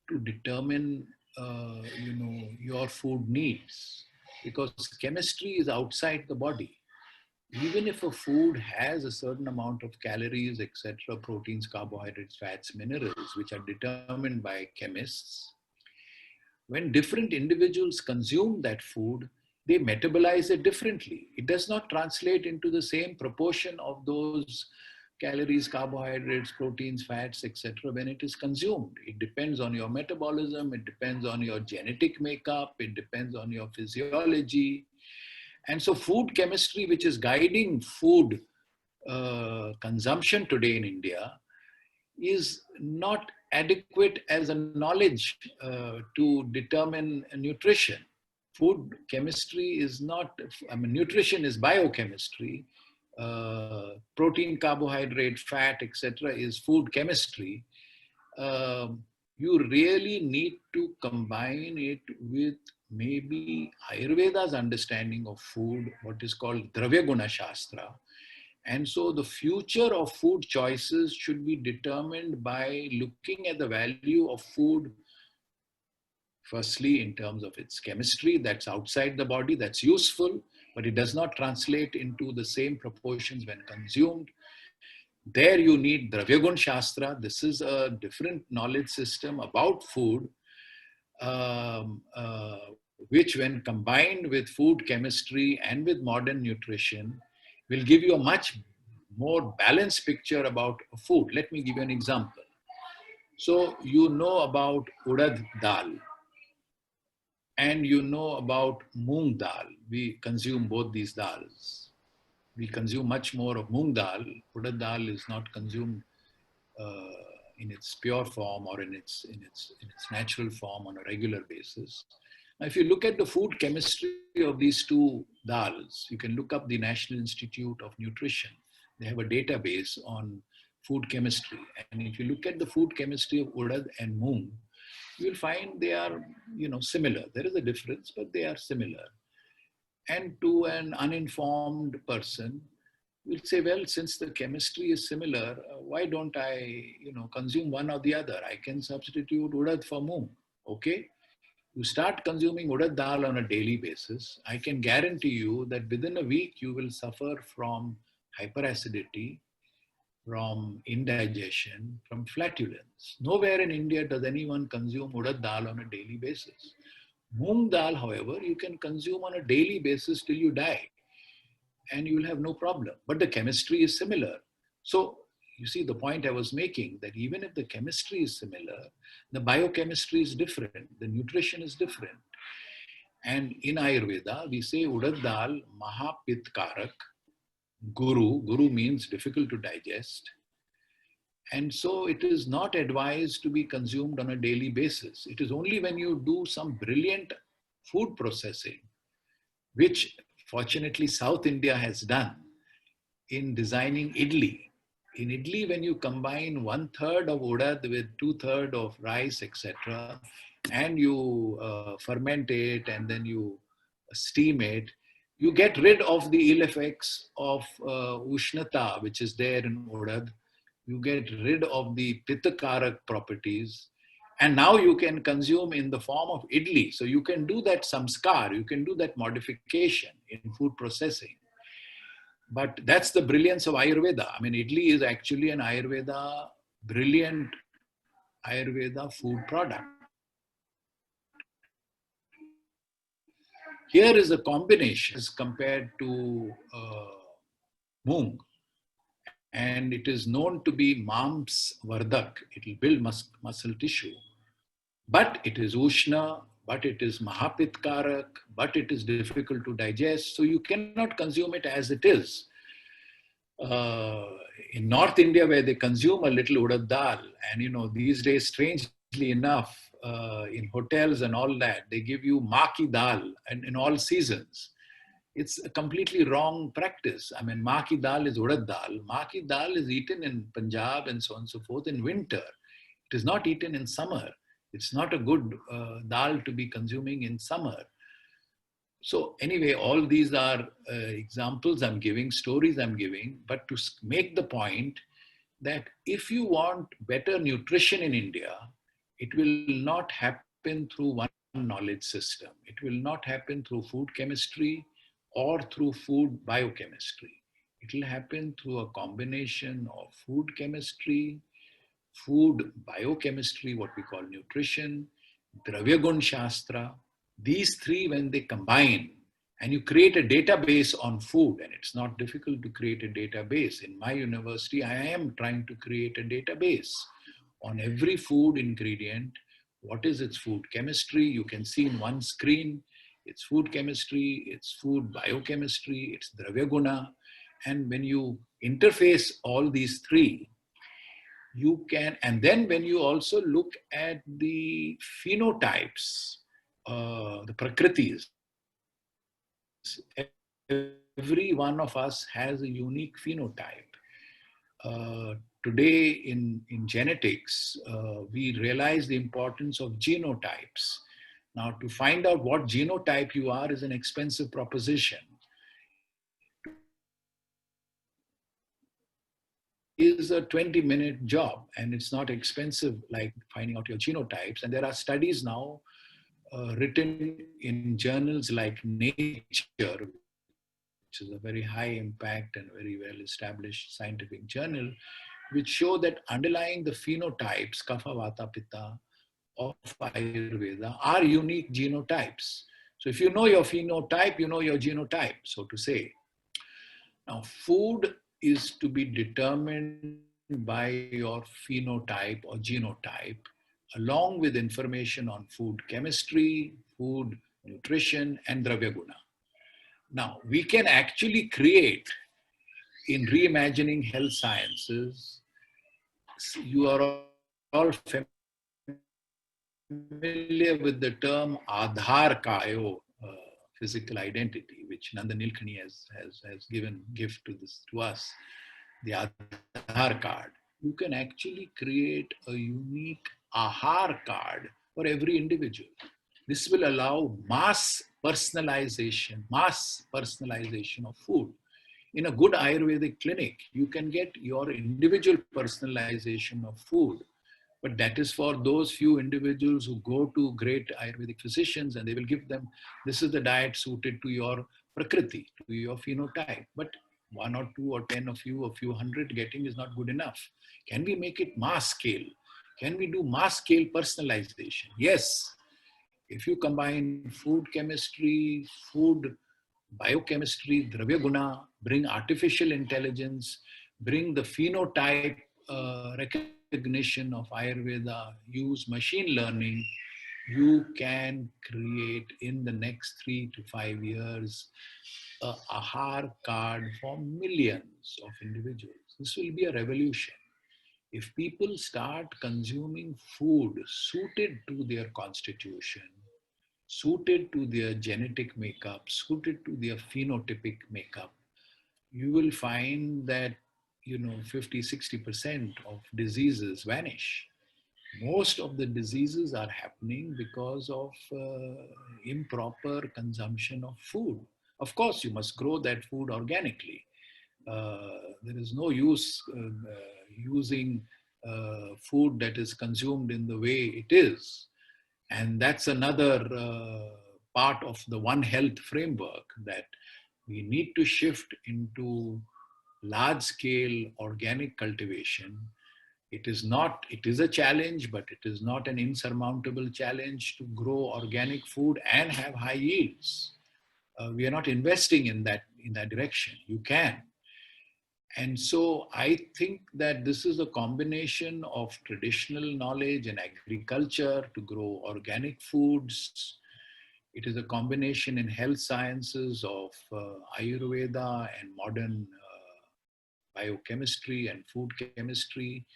to determine, your food needs, because chemistry is outside the body. Even if a food has a certain amount of calories, etc., proteins, carbohydrates, fats, minerals, which are determined by chemists, when different individuals consume that food, they metabolize it differently. It does not translate into the same proportion of those calories, carbohydrates, proteins, fats, etc. when it is consumed. It depends on your metabolism, it depends on your genetic makeup, it depends on your physiology. And so food chemistry, which is guiding food consumption today in India, is not adequate as a knowledge to determine nutrition. Food chemistry is not, nutrition is biochemistry. Protein, carbohydrate, fat, etc. is food chemistry. You really need to combine it with maybe Ayurveda's understanding of food, what is called Dravya Guna Shastra. And so the future of food choices should be determined by looking at the value of food, firstly, in terms of its chemistry, that's outside the body, that's useful, but it does not translate into the same proportions when consumed. There you need Dravyagun Shastra. This is a different knowledge system about food, which when combined with food chemistry and with modern nutrition, will give you a much more balanced picture about food. Let me give you an example. So you know about urad dal and you know about moong dal. We consume both these dals. We consume much more of moong dal. Urad dal is not consumed in its pure form or in its natural form on a regular basis. Now, if you look at the food chemistry of these two dals, you can look up the National Institute of Nutrition. They have a database on food chemistry. And if you look at the food chemistry of urad and moong, you will find they are, similar. There is a difference, but they are similar. And to an uninformed person, will say, well, since the chemistry is similar, why don't I, consume one or the other? I can substitute urad for moong. Okay. You start consuming urad dal on a daily basis, I can guarantee you that within a week you will suffer from hyperacidity, from indigestion, from flatulence. Nowhere in India does anyone consume urad dal on a daily basis. Moong dal, however, you can consume on a daily basis till you die and you will have no problem. But the chemistry is similar. So you see the point I was making, that even if the chemistry is similar, the biochemistry is different, the nutrition is different. And in Ayurveda, we say urad dal mahapitkarak, guru means difficult to digest. And so it is not advised to be consumed on a daily basis. It is only when you do some brilliant food processing, which fortunately South India has done in designing idli. In idli, when you combine 1/3 of urad with 2/3 of rice, etc., and you ferment it and then you steam it, you get rid of the ill effects of ushnata, which is there in urad. You get rid of the pittakarak properties. And now you can consume in the form of idli. So you can do that samskar, you can do that modification in food processing. But that's the brilliance of Ayurveda. I mean, idli is actually an brilliant Ayurveda food product. Here is a combination as compared to moong. And it is known to be Mams Vardak. It will build muscle tissue. But it is Ushna, but it is Mahapitkarak, but it is difficult to digest. So you cannot consume it as it is. In North India, where they consume a little urad dal, and these days, strangely enough, in hotels and all that, they give you maki dal and in all seasons. It's a completely wrong practice. I mean, maa ki dal is urad dal. Maa ki dal is eaten in Punjab and so on and so forth in winter. It is not eaten in summer. It's not a good dal to be consuming in summer. So anyway, all these are examples I'm giving, stories I'm giving, but to make the point that if you want better nutrition in India, it will not happen through one knowledge system. It will not happen through food chemistry or through food biochemistry. It will happen through a combination of food chemistry, food biochemistry, what we call nutrition, Dravya Gun Shastra. These three, when they combine, and you create a database on food, and it's not difficult to create a database. In my university, I am trying to create a database on every food ingredient. What is its food chemistry? You can see in one screen, it's food chemistry, it's food biochemistry, it's Dravya Guna. And when you interface all these three, you can, and then when you also look at the phenotypes, the prakritis, every one of us has a unique phenotype. Today in genetics, we realize the importance of genotypes. Now, to find out what genotype you are is an expensive proposition. Is a 20-minute job, and it's not expensive like finding out your genotypes. And there are studies now written in journals like Nature, which is a very high impact and very well established scientific journal, which show that underlying the phenotypes, Kapha, Vata, Pitta of Ayurveda are unique genotypes. So if you know your phenotype, you know your genotype, so to say. Now, food is to be determined by your phenotype or genotype, along with information on food chemistry, food nutrition, and Dravya Guna. Now, we can actually create, in reimagining health sciences, you are all familiar with the term Aadhaar Kayo, physical identity, which Nanda Nilekani has given gift to us, the Aadhaar card. You can actually create a unique Aahar card for every individual. This will allow mass personalization of food. In a good Ayurvedic clinic, you can get your individual personalization of food. But that is for those few individuals who go to great Ayurvedic physicians, and they will give them, this is the diet suited to your prakriti, to your phenotype. But one or two or 10 of you, a few hundred getting is not good enough. Can we make it mass scale? Can we do mass scale personalization? Yes. If you combine food chemistry, food biochemistry, Dravya Guna, bring artificial intelligence, bring the phenotype recognition of Ayurveda, use machine learning, you can create in the next 3 to 5 years a Aahar card for millions of individuals. This will be a revolution. If people start consuming food suited to their constitution, suited to their genetic makeup, suited to their phenotypic makeup, you will find that 50-60% of diseases vanish. Most of the diseases are happening because of improper consumption of food. Of course, you must grow that food organically. There is no use using food that is consumed in the way it is. And that's another part of the One Health framework, that we need to shift into large-scale organic cultivation. It is a challenge, but it is not an insurmountable challenge to grow organic food and have high yields. We are not investing in that direction. You can. And so I think that this is a combination of traditional knowledge and agriculture to grow organic foods. It is a combination in health sciences of Ayurveda and modern biochemistry and food chemistry.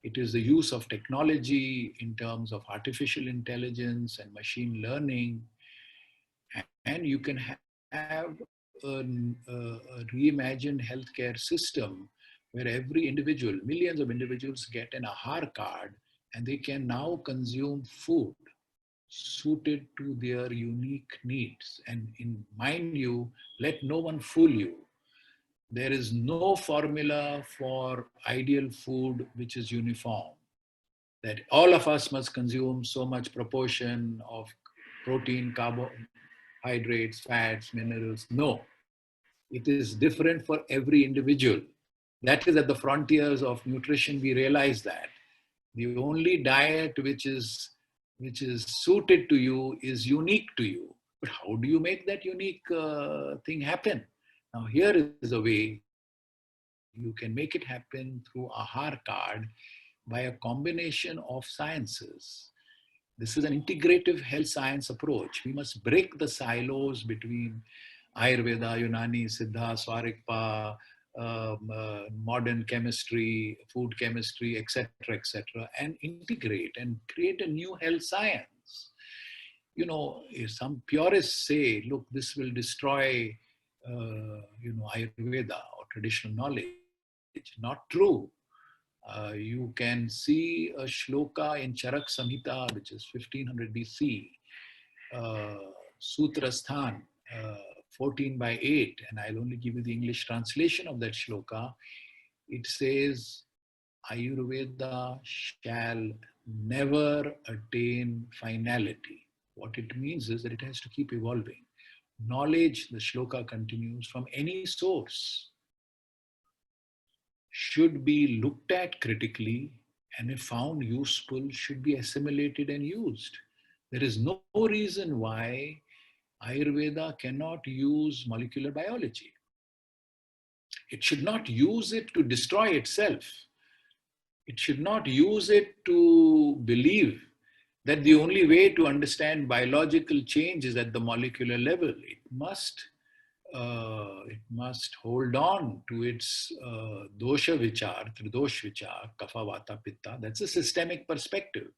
It is the use of technology in terms of artificial intelligence and machine learning. And you can have a reimagined healthcare system where every individual, millions of individuals get an Ahar card and they can now consume food suited to their unique needs. And in mind you, let no one fool you. There is no formula for ideal food which is uniform, that all of us must consume so much proportion of protein, carbohydrates, fats, minerals. No, it is different for every individual. That is at the frontiers of nutrition, we realize that. The only diet which is suited to you is unique to you. But how do you make that unique thing happen? Now here is a way you can make it happen through Ahar card by a combination of sciences. This is an integrative health science approach. We must break the silos between Ayurveda, Unani, Siddha, Swarikpa, modern chemistry, food chemistry, etc., and integrate and create a new health science. You know, if some purists say, look, this will destroy, Ayurveda or traditional knowledge. Not true. You can see a shloka in Charak Samhita, which is 1500 BC, Sutra Sthan, 14/8, and I'll only give you the English translation of that shloka. It says, Ayurveda shall never attain finality. What it means is that it has to keep evolving. Knowledge, the shloka continues, from any source should be looked at critically, and if found useful, should be assimilated and used. There is no reason why Ayurveda cannot use molecular biology. It should not use it to destroy itself. It should not use it to believe that the only way to understand biological change is at the molecular level. It must hold on to its dosha vichar, tridosh vichar, kapha, vata, pitta. That's a systemic perspective.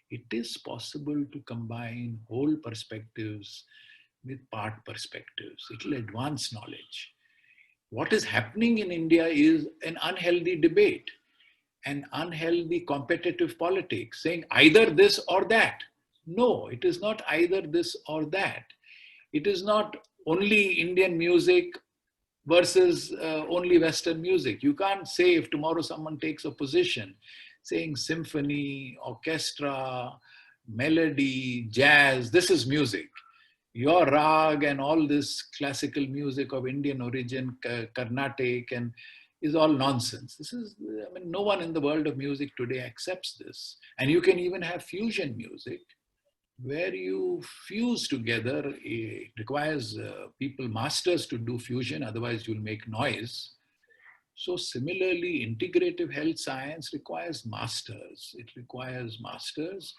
It is possible to combine whole perspectives with part perspectives. It will advance knowledge. What is happening in India is an unhealthy debate, an unhealthy competitive politics, saying either this or that. No, it is not either this or that. It is not only Indian music versus only Western music. You can't say, if tomorrow someone takes a position saying symphony, orchestra, melody, jazz, this is music. Your rag and all this classical music of Indian origin, Carnatic, and is all nonsense. This is, no one in the world of music today accepts this. And you can even have fusion music where you fuse together. It requires people, masters, to do fusion, otherwise you'll make noise. So similarly, integrative health science requires masters. It requires masters.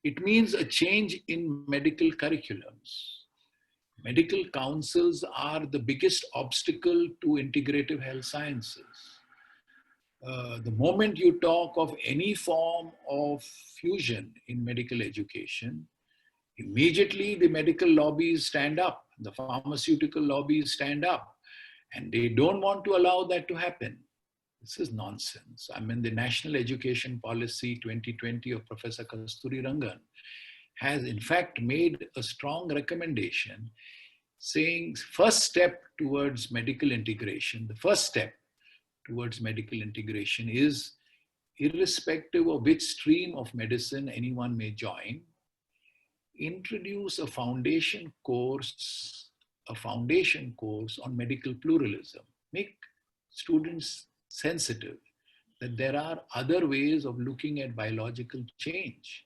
It means a change in medical curriculums. Medical councils are the biggest obstacle to integrative health sciences. The moment you talk of any form of fusion in medical education, immediately the medical lobbies stand up, the pharmaceutical lobbies stand up, and they don't want to allow that to happen. This is nonsense. The National Education Policy 2020 of Professor Kasturi Rangan has in fact made a strong recommendation saying first step towards medical integration, the first step towards medical integration is, irrespective of which stream of medicine anyone may join, introduce a foundation course on medical pluralism. Make students sensitive that there are other ways of looking at biological change.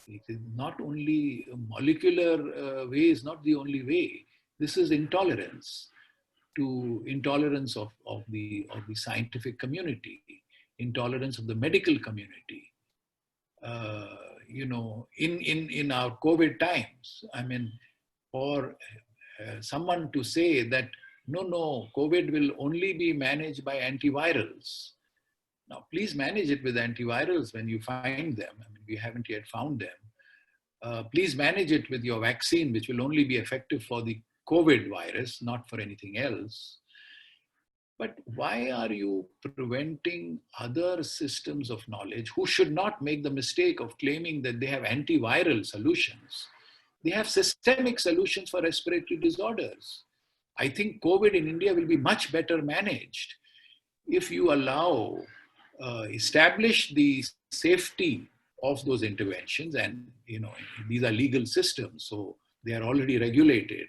It is not only molecular way is not the only way. This is intolerance of the scientific community, intolerance of the medical community. In our COVID times, for someone to say that no, COVID will only be managed by antivirals. Now, please manage it with antivirals when you find them. We haven't yet found them. Please manage it with your vaccine, which will only be effective for the COVID virus, not for anything else. But why are you preventing other systems of knowledge who should not make the mistake of claiming that they have antiviral solutions? They have systemic solutions for respiratory disorders. I think COVID in India will be much better managed if you allow, establish the safety of those interventions. And, these are legal systems, so they are already regulated.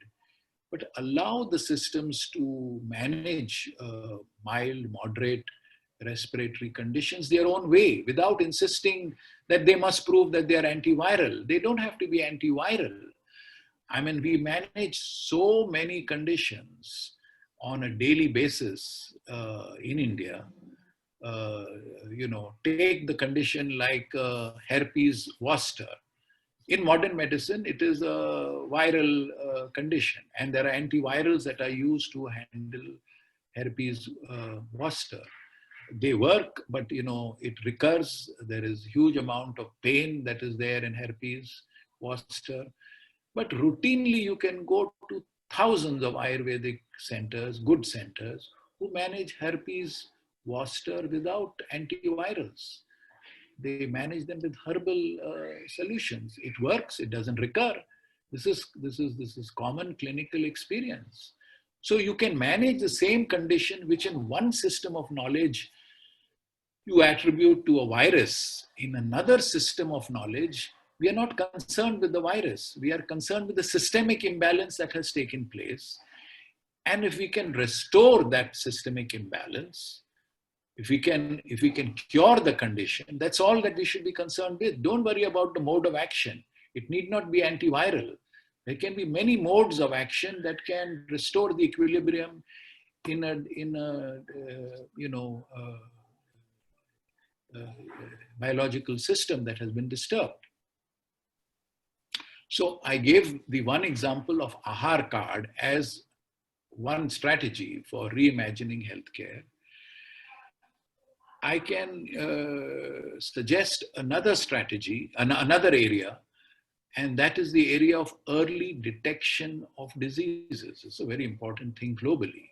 But allow the systems to manage mild, moderate respiratory conditions their own way without insisting that they must prove that they are antiviral. They don't have to be antiviral. I mean, we manage so many conditions on a daily basis in India. Take the condition like herpes zoster. In modern medicine, it is a viral condition, and there are antivirals that are used to handle herpes zoster. They work, but it recurs. There is huge amount of pain that is there in herpes zoster. But routinely, you can go to thousands of Ayurvedic centers, good centers, who manage herpes zoster without antivirals. They manage them with herbal solutions. It works. It doesn't recur. This is common clinical experience. So you can manage the same condition, which in one system of knowledge you attribute to a virus. In another system of knowledge, we are not concerned with the virus. We are concerned with the systemic imbalance that has taken place. And if we can restore that systemic imbalance, if we can cure the condition, that's all that we should be concerned with. Don't worry about the mode of action. It need not be antiviral. There can be many modes of action that can restore the equilibrium in a biological system that has been disturbed. So I gave the one example of Ahar card as one strategy for reimagining healthcare. I can suggest another strategy, another area, and that is the area of early detection of diseases. It's a very important thing globally.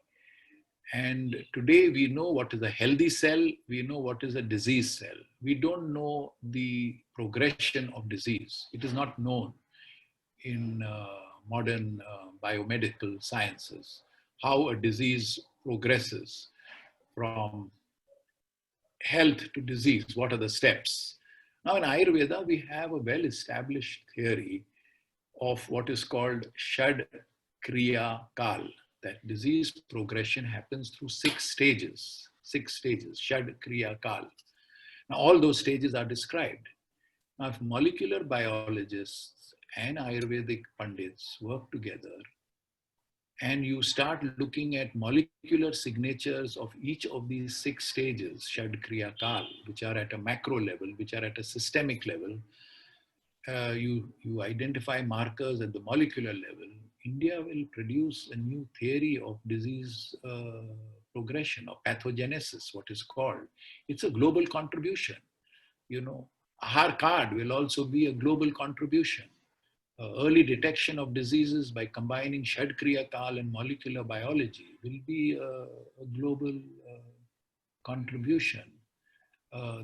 And today we know what is a healthy cell, we know what is a disease cell. We don't know the progression of disease. It is not known in modern biomedical sciences, how a disease progresses from health to disease. What are the steps? Now in Ayurveda, we have a well-established theory of what is called Shad Kriya Kal, that disease progression happens through 6 stages, Shad Kriya Kal. Now all those stages are described. Now if molecular biologists and Ayurvedic Pandits work together, and you start looking at molecular signatures of each of these 6 stages, Shad Kriya Kal, which are at a macro level, which are at a systemic level, you identify markers at the molecular level, India will produce a new theory of disease progression, of pathogenesis, what is called. It's a global contribution. Ahar card will also be a global contribution. Early detection of diseases by combining Shad Kriya Kal and molecular biology will be a global contribution.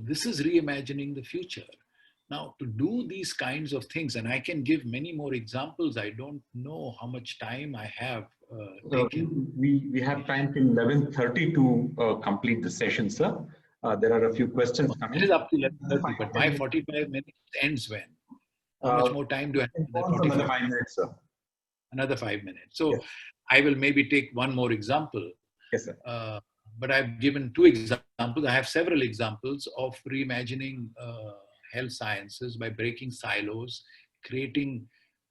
This is reimagining the future. Now, to do these kinds of things, and I can give many more examples, I don't know how much time I have taken. We have time till 11:30 to complete the session, sir. There are a few questions coming. It is up to 11:30, but my 45 minutes ends when? How much more time do I have? Another 5 minutes, sir. Another 5 minutes. So yes. I will maybe take one more example. Yes, sir. But I've given 2 examples. I have several examples of reimagining health sciences by breaking silos, creating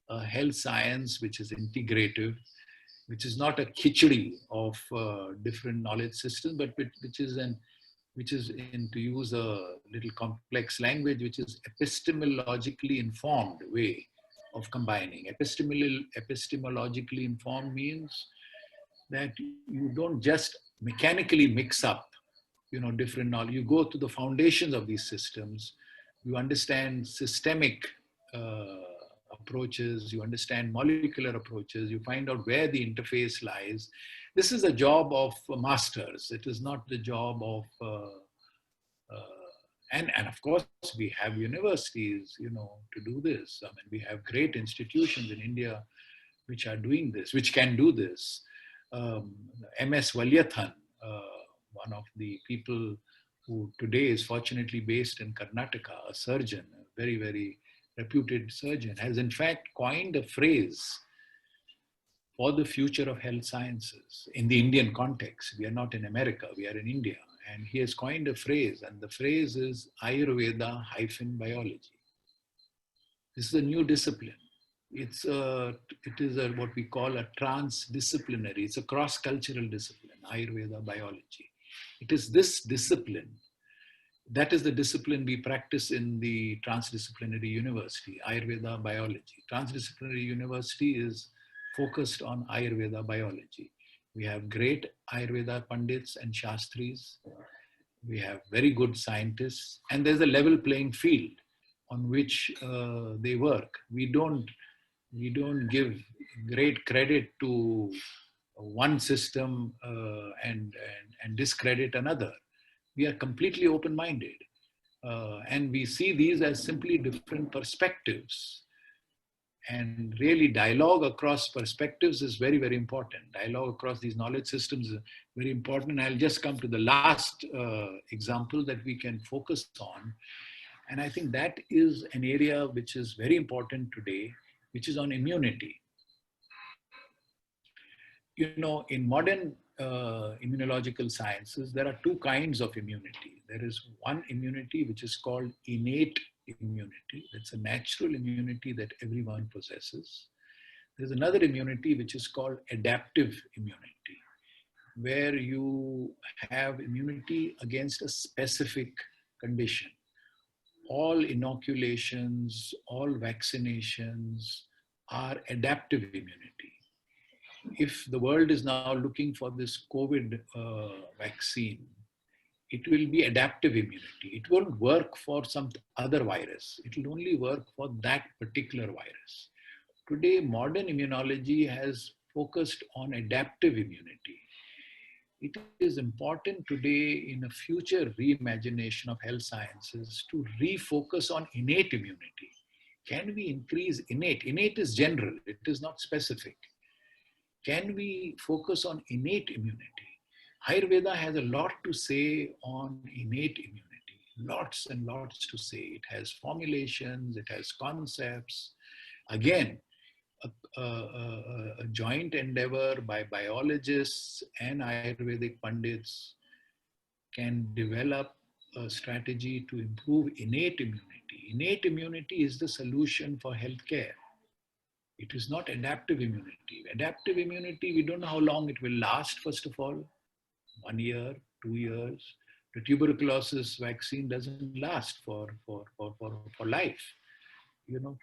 a health science which is integrative, which is not a khichdi of different knowledge systems, but which is, to use a little complex language, which is epistemologically informed way of combining. Epistemologically informed means that you don't just mechanically mix up, different knowledge. You go to the foundations of these systems. You understand systemic approaches, you understand molecular approaches, you find out where the interface lies. This is the job of masters. It is not the job of, and of course we have universities, to do this. I mean, we have great institutions in India which are doing this, which can do this. MS Valyathan, one of the people who today is fortunately based in Karnataka, a surgeon, a very, very reputed surgeon, has in fact coined a phrase for the future of health sciences in the Indian context. We are not in America, we are in India. And he has coined a phrase, and the phrase is Ayurveda-biology. This is a new discipline. It is what we call a trans-disciplinary. It's a cross-cultural discipline, Ayurveda biology. It is this discipline, that is the discipline we practice in the Trans-Disciplinary University, Ayurveda biology. Trans-Disciplinary University is focused on Ayurveda biology. We have great Ayurveda Pandits and Shastris. We have very good scientists, and there's a level playing field on which they work. We don't give great credit to one system and discredit another. We are completely open-minded, and we see these as simply different perspectives. And really, dialogue across perspectives is very, very important. Dialogue across these knowledge systems is very important. And I'll just come to the last example that we can focus on. And I think that is an area which is very important today, which is on immunity. In modern immunological sciences, there are two kinds of immunity. There is one immunity which is called innate immunity. That's a natural immunity that everyone possesses. There's another immunity which is called adaptive immunity, where you have immunity against a specific condition. All inoculations, all vaccinations are adaptive immunity. If the world is now looking for this COVID vaccine, it will be adaptive immunity. It won't work for some other virus. It will only work for that particular virus. Today, modern immunology has focused on adaptive immunity. It is important today in a future reimagination of health sciences to refocus on innate immunity. Can we increase innate? Innate is general, it is not specific. Can we focus on innate immunity? Ayurveda has a lot to say on innate immunity, lots and lots to say. It has formulations, it has concepts. Again, a joint endeavor by biologists and Ayurvedic Pandits can develop a strategy to improve innate immunity. Innate immunity is the solution for healthcare. It is not adaptive immunity. Adaptive immunity, we don't know how long it will last, first of all. 1 year, 2 years. The tuberculosis vaccine doesn't last for life,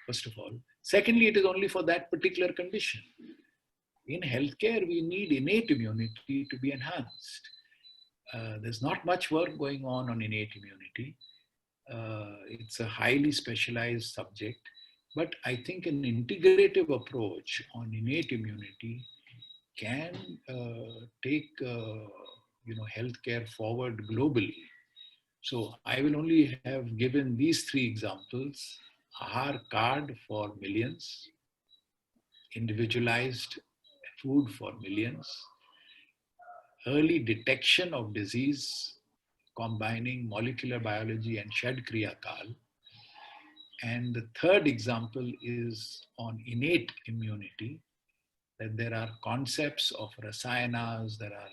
first of all. Secondly, it is only for that particular condition. In healthcare, we need innate immunity to be enhanced. There's not much work going on innate immunity. It's a highly specialized subject, but I think an integrative approach on innate immunity can take healthcare forward globally. So I will only have given these 3 examples: Ahar card for millions, individualized food for millions, early detection of disease combining molecular biology and Shad Kriya Kal. And the third example is on innate immunity, that there are concepts of rasayanas, there are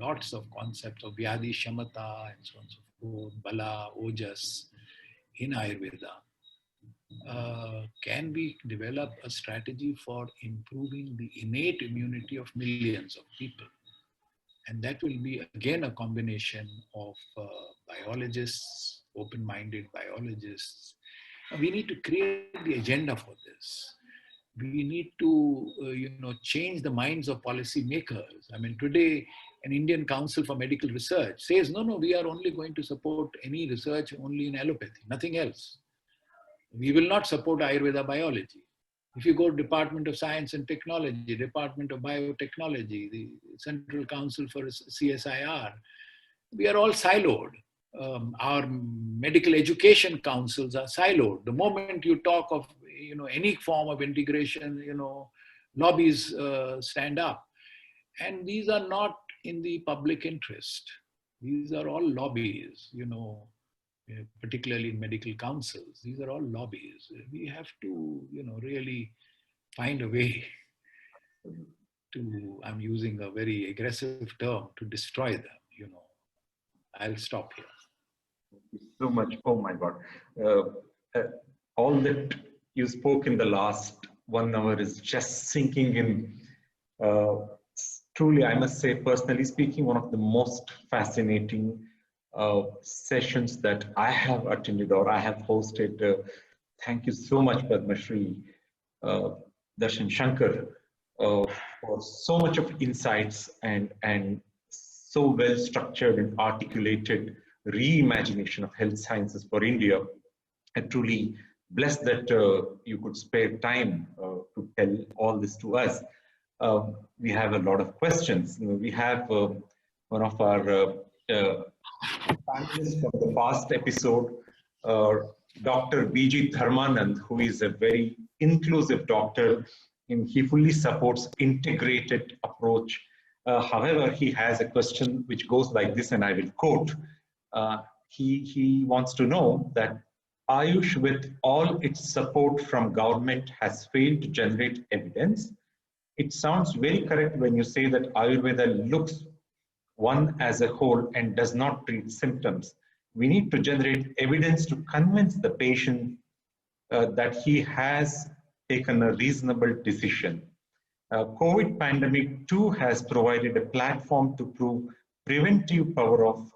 lots of concepts of Vyadi Shamata and so on and so forth, Bala, Ojas in Ayurveda. Can we develop a strategy for improving the innate immunity of millions of people? And that will be again a combination of biologists, open-minded biologists. We need to create the agenda for this. We need to, change the minds of policymakers. I mean, today, an Indian Council for Medical Research says, no, we are only going to support any research only in allopathy, nothing else. We will not support Ayurveda biology. If you go to Department of Science and Technology, Department of Biotechnology, the Central Council for CSIR, we are all siloed. Our medical education councils are siloed. The moment you talk of any form of integration, lobbies stand up. And these are not in the public interest. These are all lobbies, particularly in medical councils. These are all lobbies. We have to, really find a way to, I'm using a very aggressive term, to destroy them, I'll stop here. Thank you so much. Oh my God. All that you spoke in the last 1 hour is just sinking in. Truly, I must say, personally speaking, one of the most fascinating sessions that I have attended or I have hosted. Thank you so much, Padma Shri, Darshan Shankar, for so much of insights and so well structured and articulated reimagination of health sciences for India. I'm truly blessed that you could spare time to tell all this to us. We have a lot of questions. We have one of our panelists from the past episode, Dr. B.G. Dharmanand, who is a very inclusive doctor, and he fully supports integrated approach. However, he has a question which goes like this, and I will quote. He wants to know that Ayush, with all its support from government, has failed to generate evidence. It sounds very correct when you say that Ayurveda looks one as a whole and does not treat symptoms. We need to generate evidence to convince the patient that he has taken a reasonable decision. COVID pandemic too has provided a platform to prove preventive power of,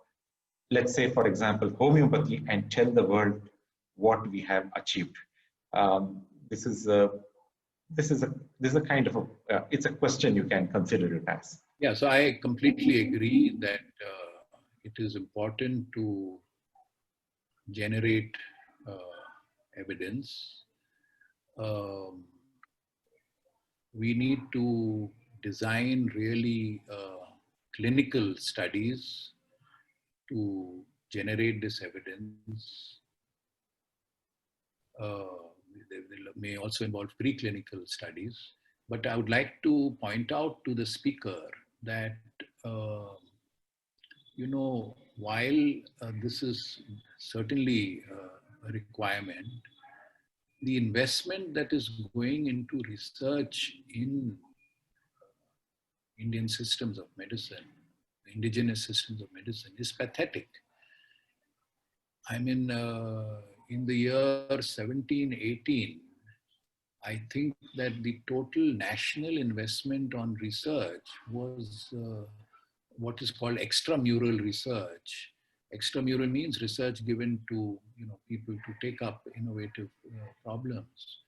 let's say, for example, homeopathy, and tell the world what we have achieved. This is a kind of it's a question you can consider it as. Yeah, so I completely agree that it is important to generate evidence. We need to design really clinical studies to generate this evidence. They may also involve preclinical studies. But I would like to point out to the speaker that, while this is certainly a requirement, the investment that is going into research in Indian systems of medicine, indigenous systems of medicine, is pathetic. I mean, in the year 1718, I think that the total national investment on research was what is called extramural research. Extramural means research given to people to take up innovative problems.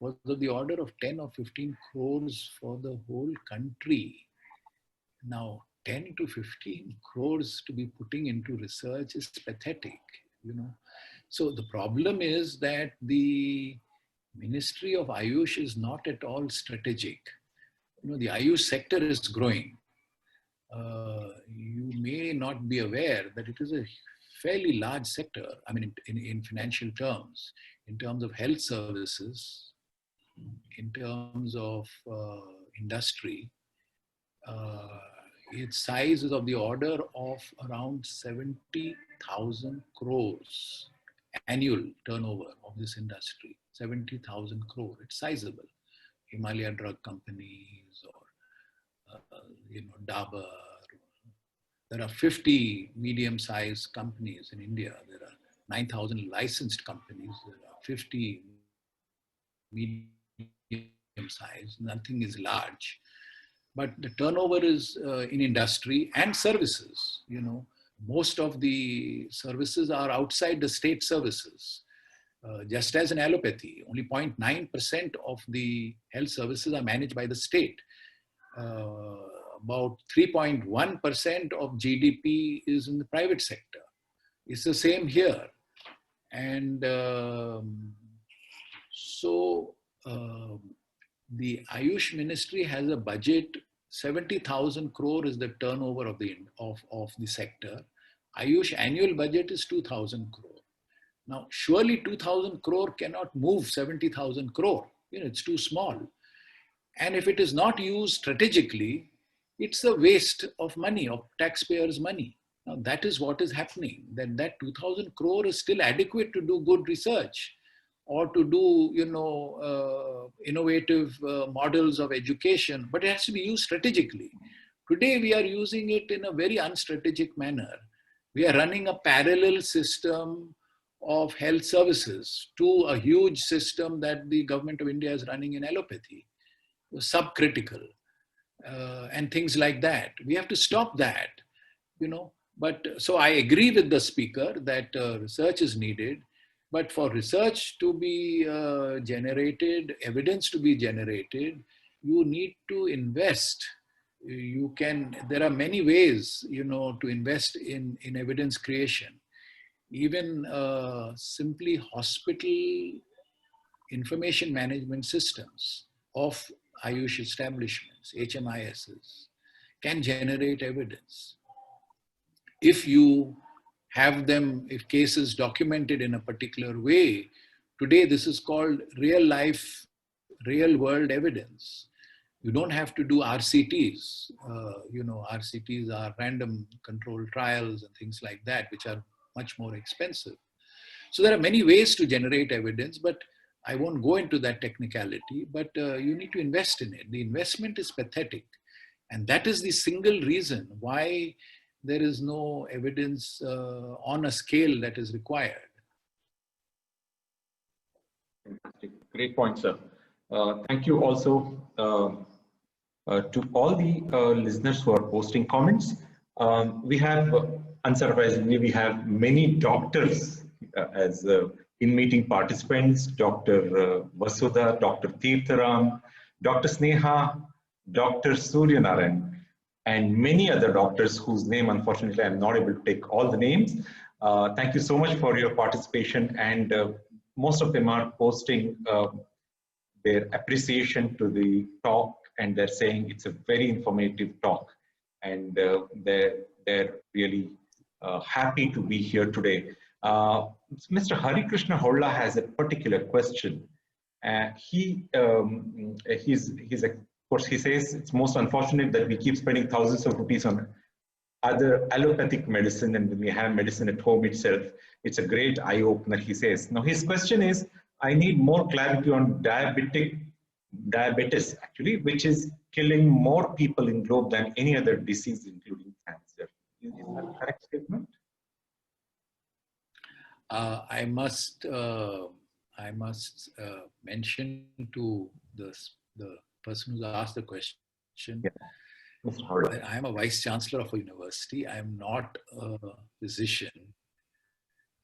Was of the order of 10 or 15 crores for the whole country. Now, 10 to 15 crores to be putting into research is pathetic. So the problem is that the Ministry of Ayush is not at all strategic. The Ayush sector is growing. You may not be aware that it is a fairly large sector. I mean, in financial terms, in terms of health services, in terms of industry, its size is of the order of around 70,000 crores annual turnover of this industry. 70,000 crore, it's sizable. Himalaya Drug Companies or, Dabur. There are 50 medium-sized companies in India. There are 9,000 licensed companies. There are 50 medium-sized. Nothing is large. But the turnover is in industry and services. Most of the services are outside the state services. Just as in allopathy, only 0.9% of the health services are managed by the state. About 3.1% of GDP is in the private sector. It's the same here. And so the Ayush Ministry has a budget. 70,000 crore is the turnover of the sector. Ayush annual budget is 2,000 crore. Now, surely 2,000 crore cannot move 70,000 crore. It's too small. And if it is not used strategically, it's a waste of money, of taxpayers' money. Now, that is what is happening. That 2,000 crore is still adequate to do good research or to do, innovative models of education, but it has to be used strategically. Today, we are using it in a very unstrategic manner. We are running a parallel system of health services to a huge system that the government of India is running in allopathy, subcritical, and things like that. We have to stop that, But so I agree with the speaker that research is needed, but for research to be generated, evidence to be generated, you need to invest. There are many ways, to invest in evidence creation. Even simply hospital information management systems of Ayush establishments, HMISs, can generate evidence. If you have them, if cases documented in a particular way, today this is called real life, real world evidence. You don't have to do RCTs. RCTs are random controlled trials and things like that, which are much more expensive. So there are many ways to generate evidence, but I won't go into that technicality, but you need to invest in it. The investment is pathetic. And that is the single reason why there is no evidence on a scale that is required. Fantastic. Great point, sir. Thank you also to all the listeners who are posting comments. We have, unsurprisingly, we have many doctors as in-meeting participants, Dr. Vasudha, Dr. Tirtharam, Dr. Sneha, Dr. Suryanarayan, and many other doctors whose name, unfortunately, I'm not able to take all the names. Thank you so much for your participation, and most of them are posting their appreciation to the talk, and they're saying it's a very informative talk, and they're really happy to be here today. Mr. Hari Krishna Holla has a particular question. Of course, he says it's most unfortunate that we keep spending thousands of rupees on other allopathic medicine, and when we have medicine at home itself, it's a great eye-opener, he says. Now, his question is, I need more clarity on diabetes, actually, which is killing more people in globe than any other disease, including cancer. Is that a correct statement? I must mention to the person who asked the question, that I am a vice chancellor of a university. I am not a physician,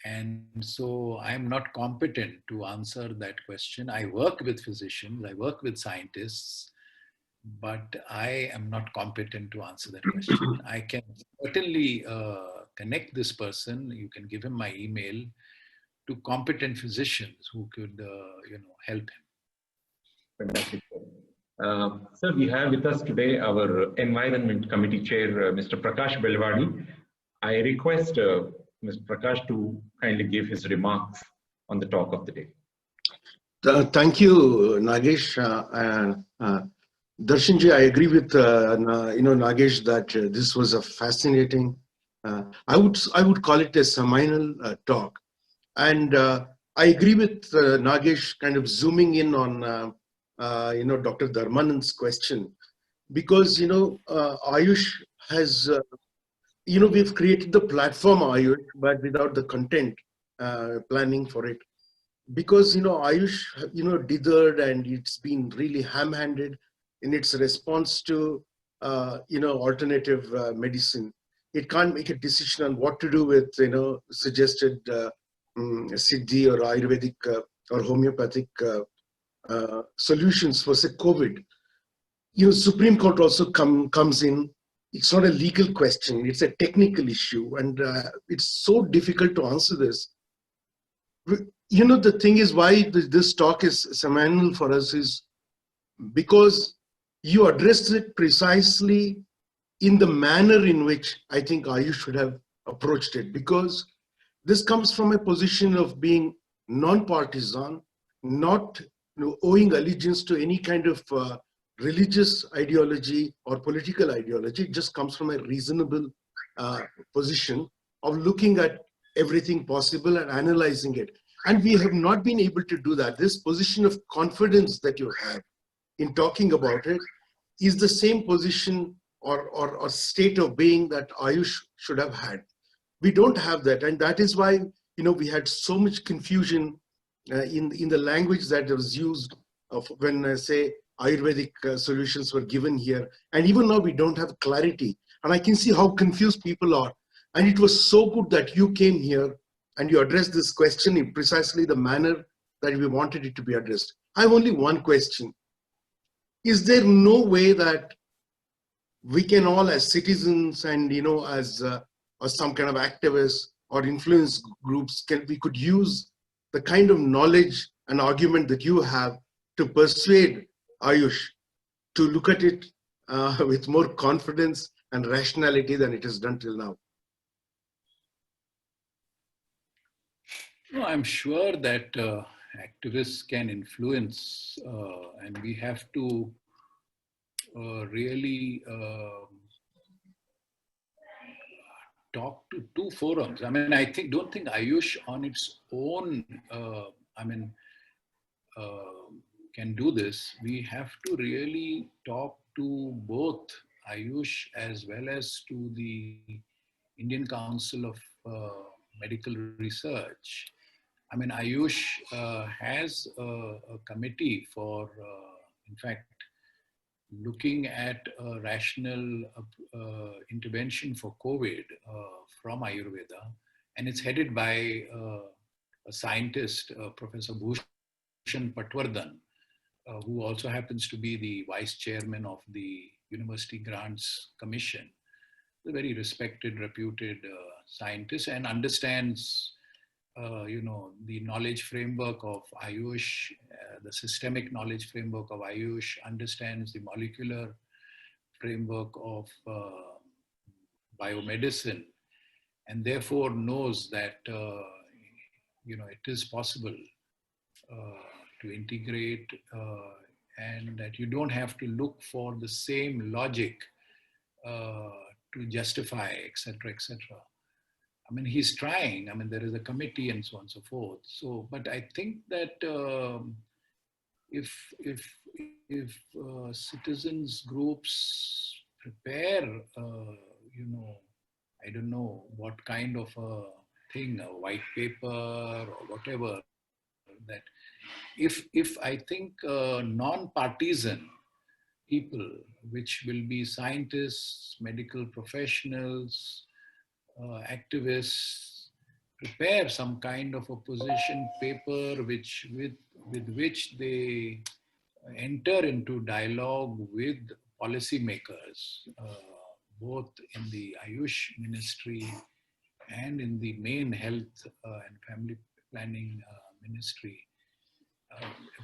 and so I am not competent to answer that question. I work with physicians, I work with scientists, but I am not competent to answer that question. I can certainly connect this person. You can give him my email to competent physicians who could, help him. Fantastic. Sir, we have with us today our Environment Committee Chair, Mr. Prakash Belawadi. I request Mr. Prakash to kindly give his remarks on the talk of the day. Thank you, Nagesh. Darshanji, I agree with Nagesh that this was a fascinating. I would call it a seminal talk, and I agree with Nagesh kind of zooming in on Dr. Dharmanand's question, because Ayush has we've created the platform Ayush, but without the content planning for it, because Ayush dithered, and it's been really ham-handed in its response to alternative medicine. It can't make a decision on what to do with suggested Siddhi or Ayurvedic or homeopathic solutions for say COVID. Supreme Court also comes in. It's not a legal question, it's a technical issue, and it's so difficult to answer this. you know, the thing is why this talk is seminal for us is because you addressed it precisely in the manner in which I think Ayush should have approached it, because this comes from a position of being non-partisan, not owing allegiance to any kind of religious ideology or political ideology. It just comes from a reasonable position of looking at everything possible and analyzing it. And we have not been able to do that. This position of confidence that you have in talking about it is the same position or state of being that Ayush should have had. We don't have that, and that is why, you know, we had so much confusion in the language that was used when say Ayurvedic solutions were given here, and even now we don't have clarity, and I can see how confused people are. And it was so good that you came here and you addressed this question in precisely the manner that we wanted it to be addressed. I have only one question. Is there no way that we can all, as citizens and, you know, as or some kind of activists or influence groups, we could use the kind of knowledge and argument that you have to persuade Ayush to look at it with more confidence and rationality than it has done till now? No, I'm sure that activists can influence, and we have to really talk to two forums. I mean, don't think Ayush on its own, can do this. We have to really talk to both Ayush as well as to the Indian Council of Medical Research. I mean, Ayush has a committee for, in fact, looking at a rational intervention for COVID from Ayurveda, and it's headed by a scientist, Professor Bhushan Patwardhan, who also happens to be the vice chairman of the University Grants Commission. A very respected, reputed scientist, and understands the knowledge framework of Ayush, the systemic knowledge framework of Ayush, understands the molecular framework of biomedicine, and therefore knows that it is possible to integrate, and that you don't have to look for the same logic to justify, etc., etc. I mean, he's trying. I mean, there is a committee and so on and so forth. So, but I think that if citizens groups prepare, I don't know what kind of a thing, a white paper or whatever, that if I think non-partisan people, which will be scientists, medical professionals, activists, prepare some kind of a position paper with which they enter into dialogue with policymakers, both in the Ayush ministry and in the main health and family planning ministry.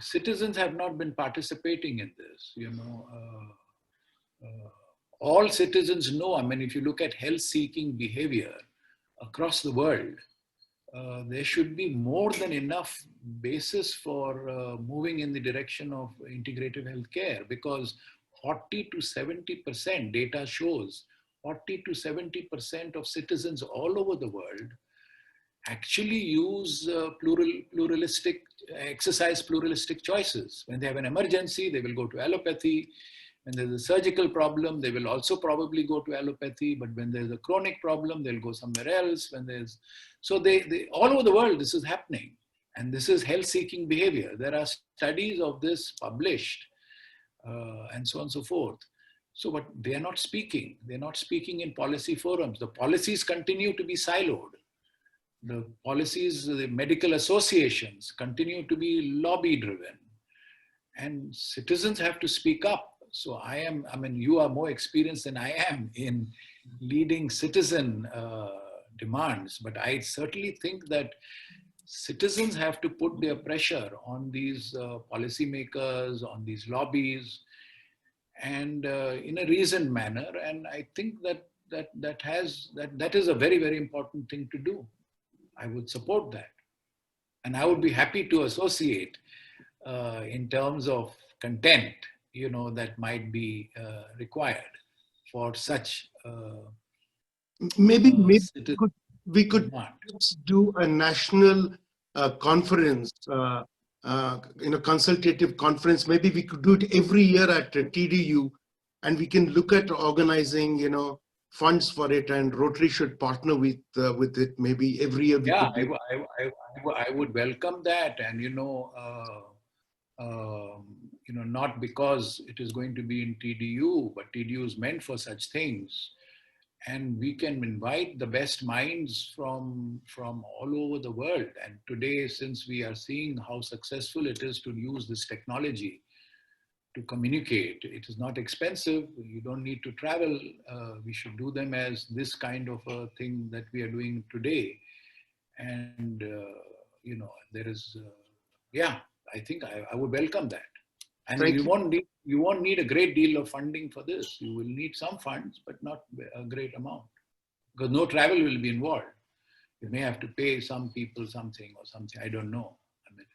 Citizens have not been participating in this, all citizens know. I mean, if you look at health-seeking behavior across the world, there should be more than enough basis for moving in the direction of integrative healthcare, because 40 to 70% data shows 40 to 70% of citizens all over the world actually use exercise pluralistic choices. When they have an emergency, they will go to allopathy. When there's a surgical problem, they will also probably go to allopathy. But when there's a chronic problem, they'll go somewhere else. So they all over the world, this is happening. And this is health-seeking behavior. There are studies of this published and so on and so forth. So, but they are not speaking. They're not speaking in policy forums. The policies continue to be siloed. The policies, the medical associations continue to be lobby-driven. And citizens have to speak up. So you are more experienced than I am in leading citizen demands, but I certainly think that citizens have to put their pressure on these policymakers, on these lobbies, and in a reasoned manner. And I think that is a very, very important thing to do. I would support that. And I would be happy to associate in terms of content, that might be required for such Maybe citizen we could demand. do a national conference, consultative conference. Maybe we could do it every year at TDU, and we can look at organizing, funds for it, and Rotary should partner with it. Maybe every year we Yeah, could do. I would welcome that, and not because it is going to be in TDU, but TDU is meant for such things, and we can invite the best minds from all over the world. And today, since we are seeing how successful it is to use this technology to communicate, it is not expensive. You don't need to travel. We should do them as this kind of a thing that we are doing today. And, there is, I think I would welcome that. And you won't need a great deal of funding for this. You will need some funds, but not a great amount, because no travel will be involved. You may have to pay some people something or something. I don't know. I mean,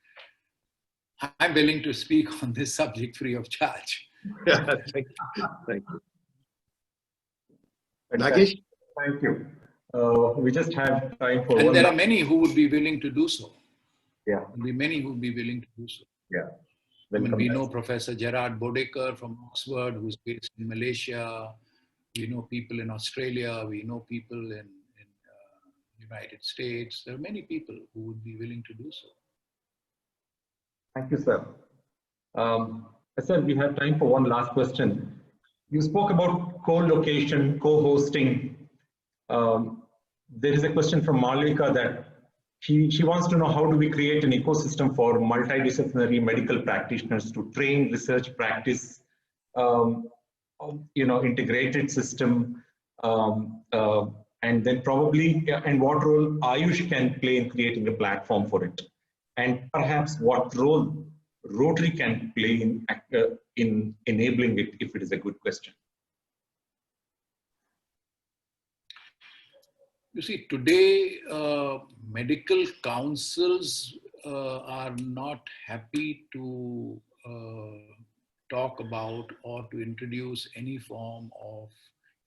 I'm willing to speak on this subject free of charge. Thank you. Thank you. Nagesh? Thank you. We just have time for and one. There are many who would be willing to do so. Yeah. There will be many who would be willing to do so. Yeah. I mean, we know Professor Gerard Bodeker from Oxford, who's based in Malaysia. We know people in Australia. We know people in United States. There are many people who would be willing to do so. Thank you, sir. I said we have time for one last question. You spoke about co-location, co-hosting. There is a question from Malvika that she wants to know, how do we create an ecosystem for multidisciplinary medical practitioners to train, research, practice, integrated system, and then probably, and what role Ayush can play in creating a platform for it, and perhaps what role Rotary can play in enabling it, if it is a good question. You see, today, medical councils are not happy to talk about or to introduce any form of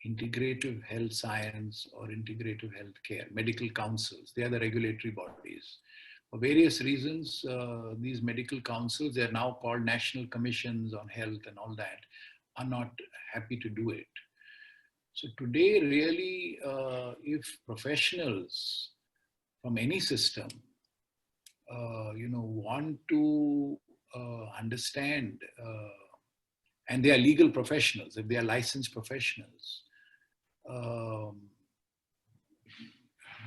integrative health science or integrative health care. Medical councils, they are the regulatory bodies. For various reasons, these medical councils, they are now called National Commissions on Health and all that, are not happy to do it. So today, really, if professionals from any system, want to understand, and they are legal professionals, if they are licensed professionals,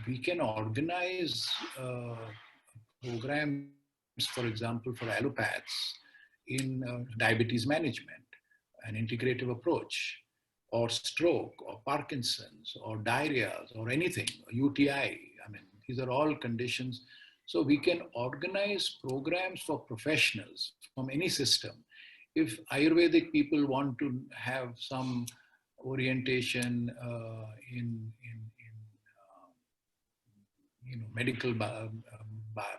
we can organize programs, for example, for allopaths in diabetes management, an integrative approach, or stroke, or Parkinson's, or diarrhea, or anything, UTI. I mean, these are all conditions. So we can organize programs for professionals from any system. If Ayurvedic people want to have some orientation in medical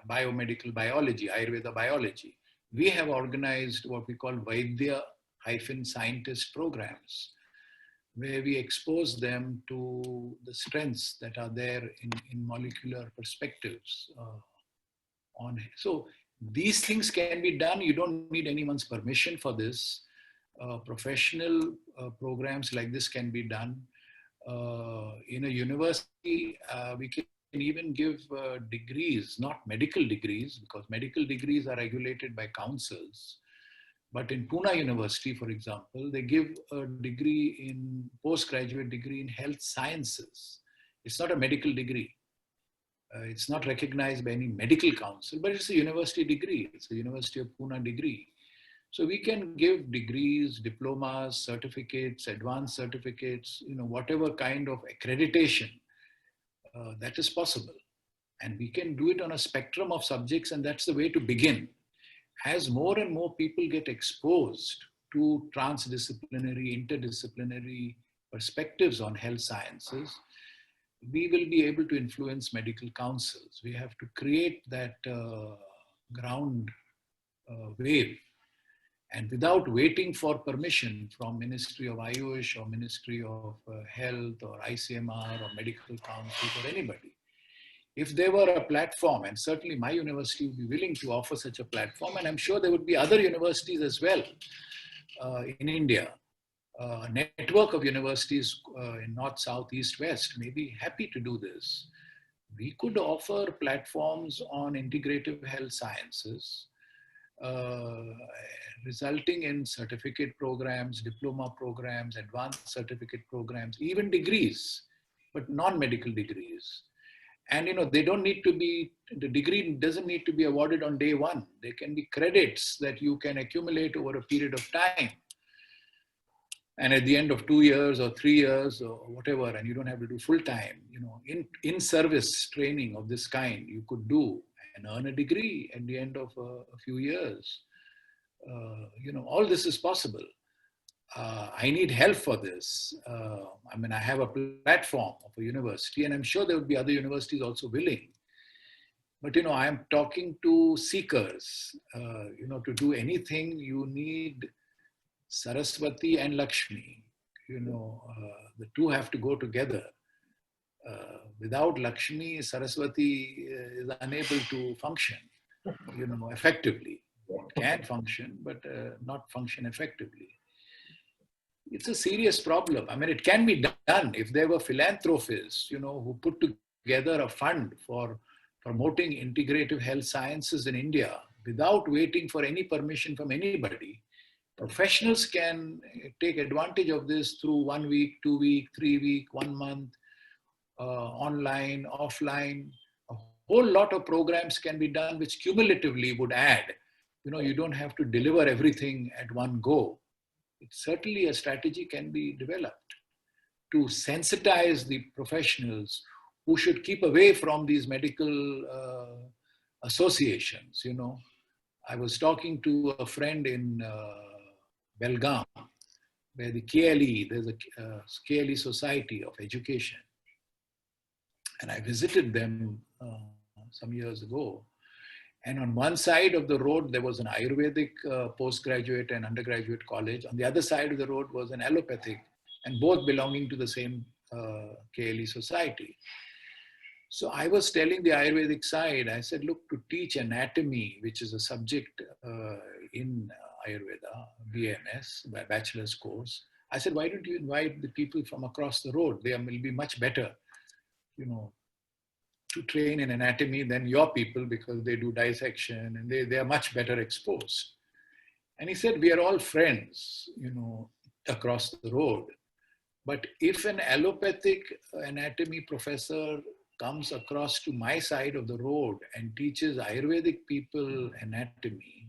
biomedical biology, Ayurveda biology, we have organized what we call Vaidya-scientist programs, where we expose them to the strengths that are there in molecular perspectives. So these things can be done. You don't need anyone's permission for this. Professional programs like this can be done. In a university, we can even give degrees, not medical degrees, because medical degrees are regulated by councils. But in Pune University, for example, they give a degree postgraduate degree in health sciences. It's not a medical degree. It's not recognized by any medical council, but it's a university degree. It's a University of Pune degree. So we can give degrees, diplomas, certificates, advanced certificates, whatever kind of accreditation that is possible. And we can do it on a spectrum of subjects, and that's the way to begin. As more and more people get exposed to transdisciplinary, interdisciplinary perspectives on health sciences, we will be able to influence medical councils. We have to create that ground wave. And without waiting for permission from Ministry of Ayush or Ministry of Health or ICMR or Medical Council or anybody, if there were a platform, and certainly my university would be willing to offer such a platform, and I'm sure there would be other universities as well in India, a network of universities in North, South, East, West may be happy to do this. We could offer platforms on integrative health sciences, resulting in certificate programs, diploma programs, advanced certificate programs, even degrees, but non-medical degrees. And they don't need to be, the degree doesn't need to be awarded on day one. They can be credits that you can accumulate over a period of time. And at the end of 2 years or 3 years or whatever, and you don't have to do full time, in-service training of this kind, you could do and earn a degree at the end of a few years. All this is possible. I need help for this. I have a platform of a university, and I'm sure there would be other universities also willing. But, I am talking to seekers. To do anything, you need Saraswati and Lakshmi. The two have to go together. Without Lakshmi, Saraswati is unable to function, effectively. It can function, but not function effectively. It's a serious problem. It can be done if there were philanthropists, who put together a fund for promoting integrative health sciences in India without waiting for any permission from anybody. Professionals can take advantage of this through 1 week, 2 week, 3 week, 1 month, online, offline. A whole lot of programs can be done which cumulatively would add. You don't have to deliver everything at one go. It's certainly a strategy can be developed to sensitize the professionals who should keep away from these medical associations. I was talking to a friend in Belgaum, where the KLE, there's a KLE Society of Education. And I visited them some years ago. And on one side of the road, there was an Ayurvedic postgraduate and undergraduate college. On the other side of the road was an allopathic, and both belonging to the same KLE society. So I was telling the Ayurvedic side, I said, look, to teach anatomy, which is a subject in Ayurveda, BMS, bachelor's course, I said, why don't you invite the people from across the road? They will be much better, to train in anatomy than your people, because they do dissection and they are much better exposed. And he said, we are all friends, across the road. But if an allopathic anatomy professor comes across to my side of the road and teaches Ayurvedic people anatomy,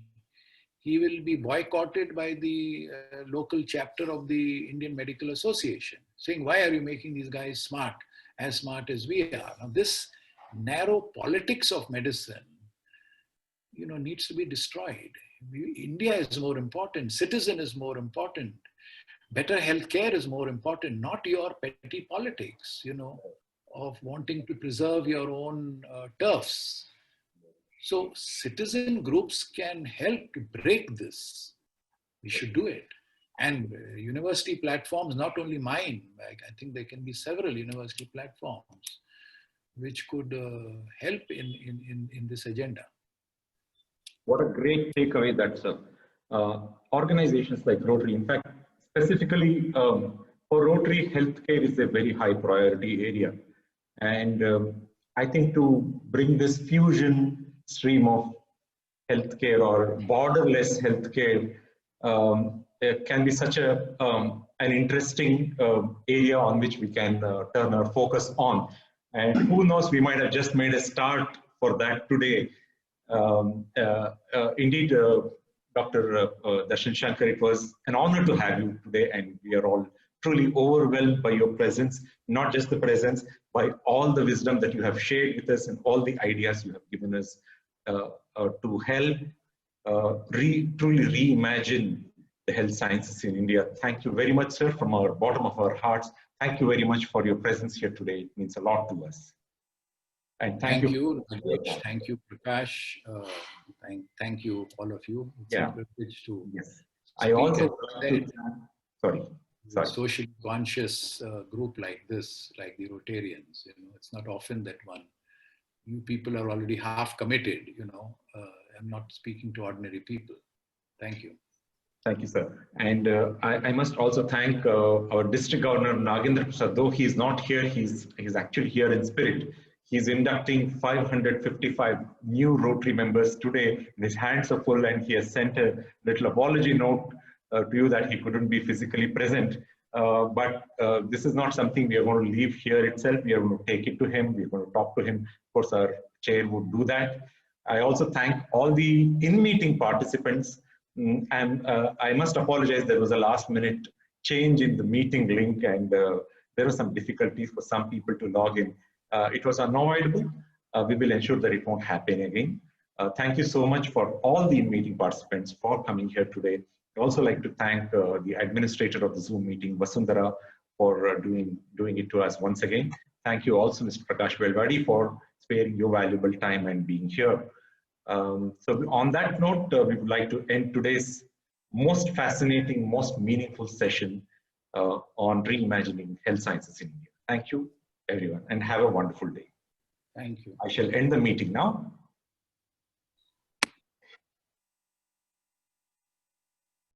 he will be boycotted by the local chapter of the Indian Medical Association, saying, why are you making these guys smart, as smart as we are? Now, this narrow politics of medicine, needs to be destroyed. India is more important. Citizen is more important. Better healthcare is more important, not your petty politics, of wanting to preserve your own turfs. So citizen groups can help to break this. We should do it. And university platforms, not only mine, I think there can be several university platforms which could help in this agenda. What a great takeaway that's organizations like Rotary, in fact, specifically for Rotary, healthcare is a very high priority area. And I think to bring this fusion stream of healthcare or borderless healthcare it can be such an interesting area on which we can turn our focus on. And who knows, we might have just made a start for that today. Indeed, Dr. Darshan Shankar, it was an honor to have you today, and we are all truly overwhelmed by your presence, not just the presence, by all the wisdom that you have shared with us and all the ideas you have given us to help truly reimagine the health sciences in India. Thank you very much, sir, from our bottom of our hearts. Thank you very much for your presence here today. It means a lot to us. And thank you. Nagesh. Thank you, Prakash. Thank you, all of you. It's a privilege to I also sorry. Socially conscious group like this, like the Rotarians. You know, it's not often that you people are already half committed. You know, I'm not speaking to ordinary people. Thank you. Thank you, sir. And I must also thank our district governor, Nagendra Prasad. Though he's not here, he's actually here in spirit. He's inducting 555 new Rotary members today. His hands are full, and he has sent a little apology note to you that he couldn't be physically present. But this is not something we are going to leave here itself. We are going to take it to him. We're going to talk to him. Of course, our chair would do that. I also thank all the in-meeting participants. And I must apologize, there was a last-minute change in the meeting link, and there were some difficulties for some people to log in. It was unavoidable. We will ensure that it won't happen again. Thank you so much for all the meeting participants for coming here today. I'd also like to thank the administrator of the Zoom meeting, Vasundhara, for doing it to us once again. Thank you also, Mr. Prakash Belawadi, for sparing your valuable time and being here. So on that note, we would like to end today's most fascinating, most meaningful session on reimagining health sciences in India. Thank you, everyone, and have a wonderful day. Thank you. I shall end the meeting now.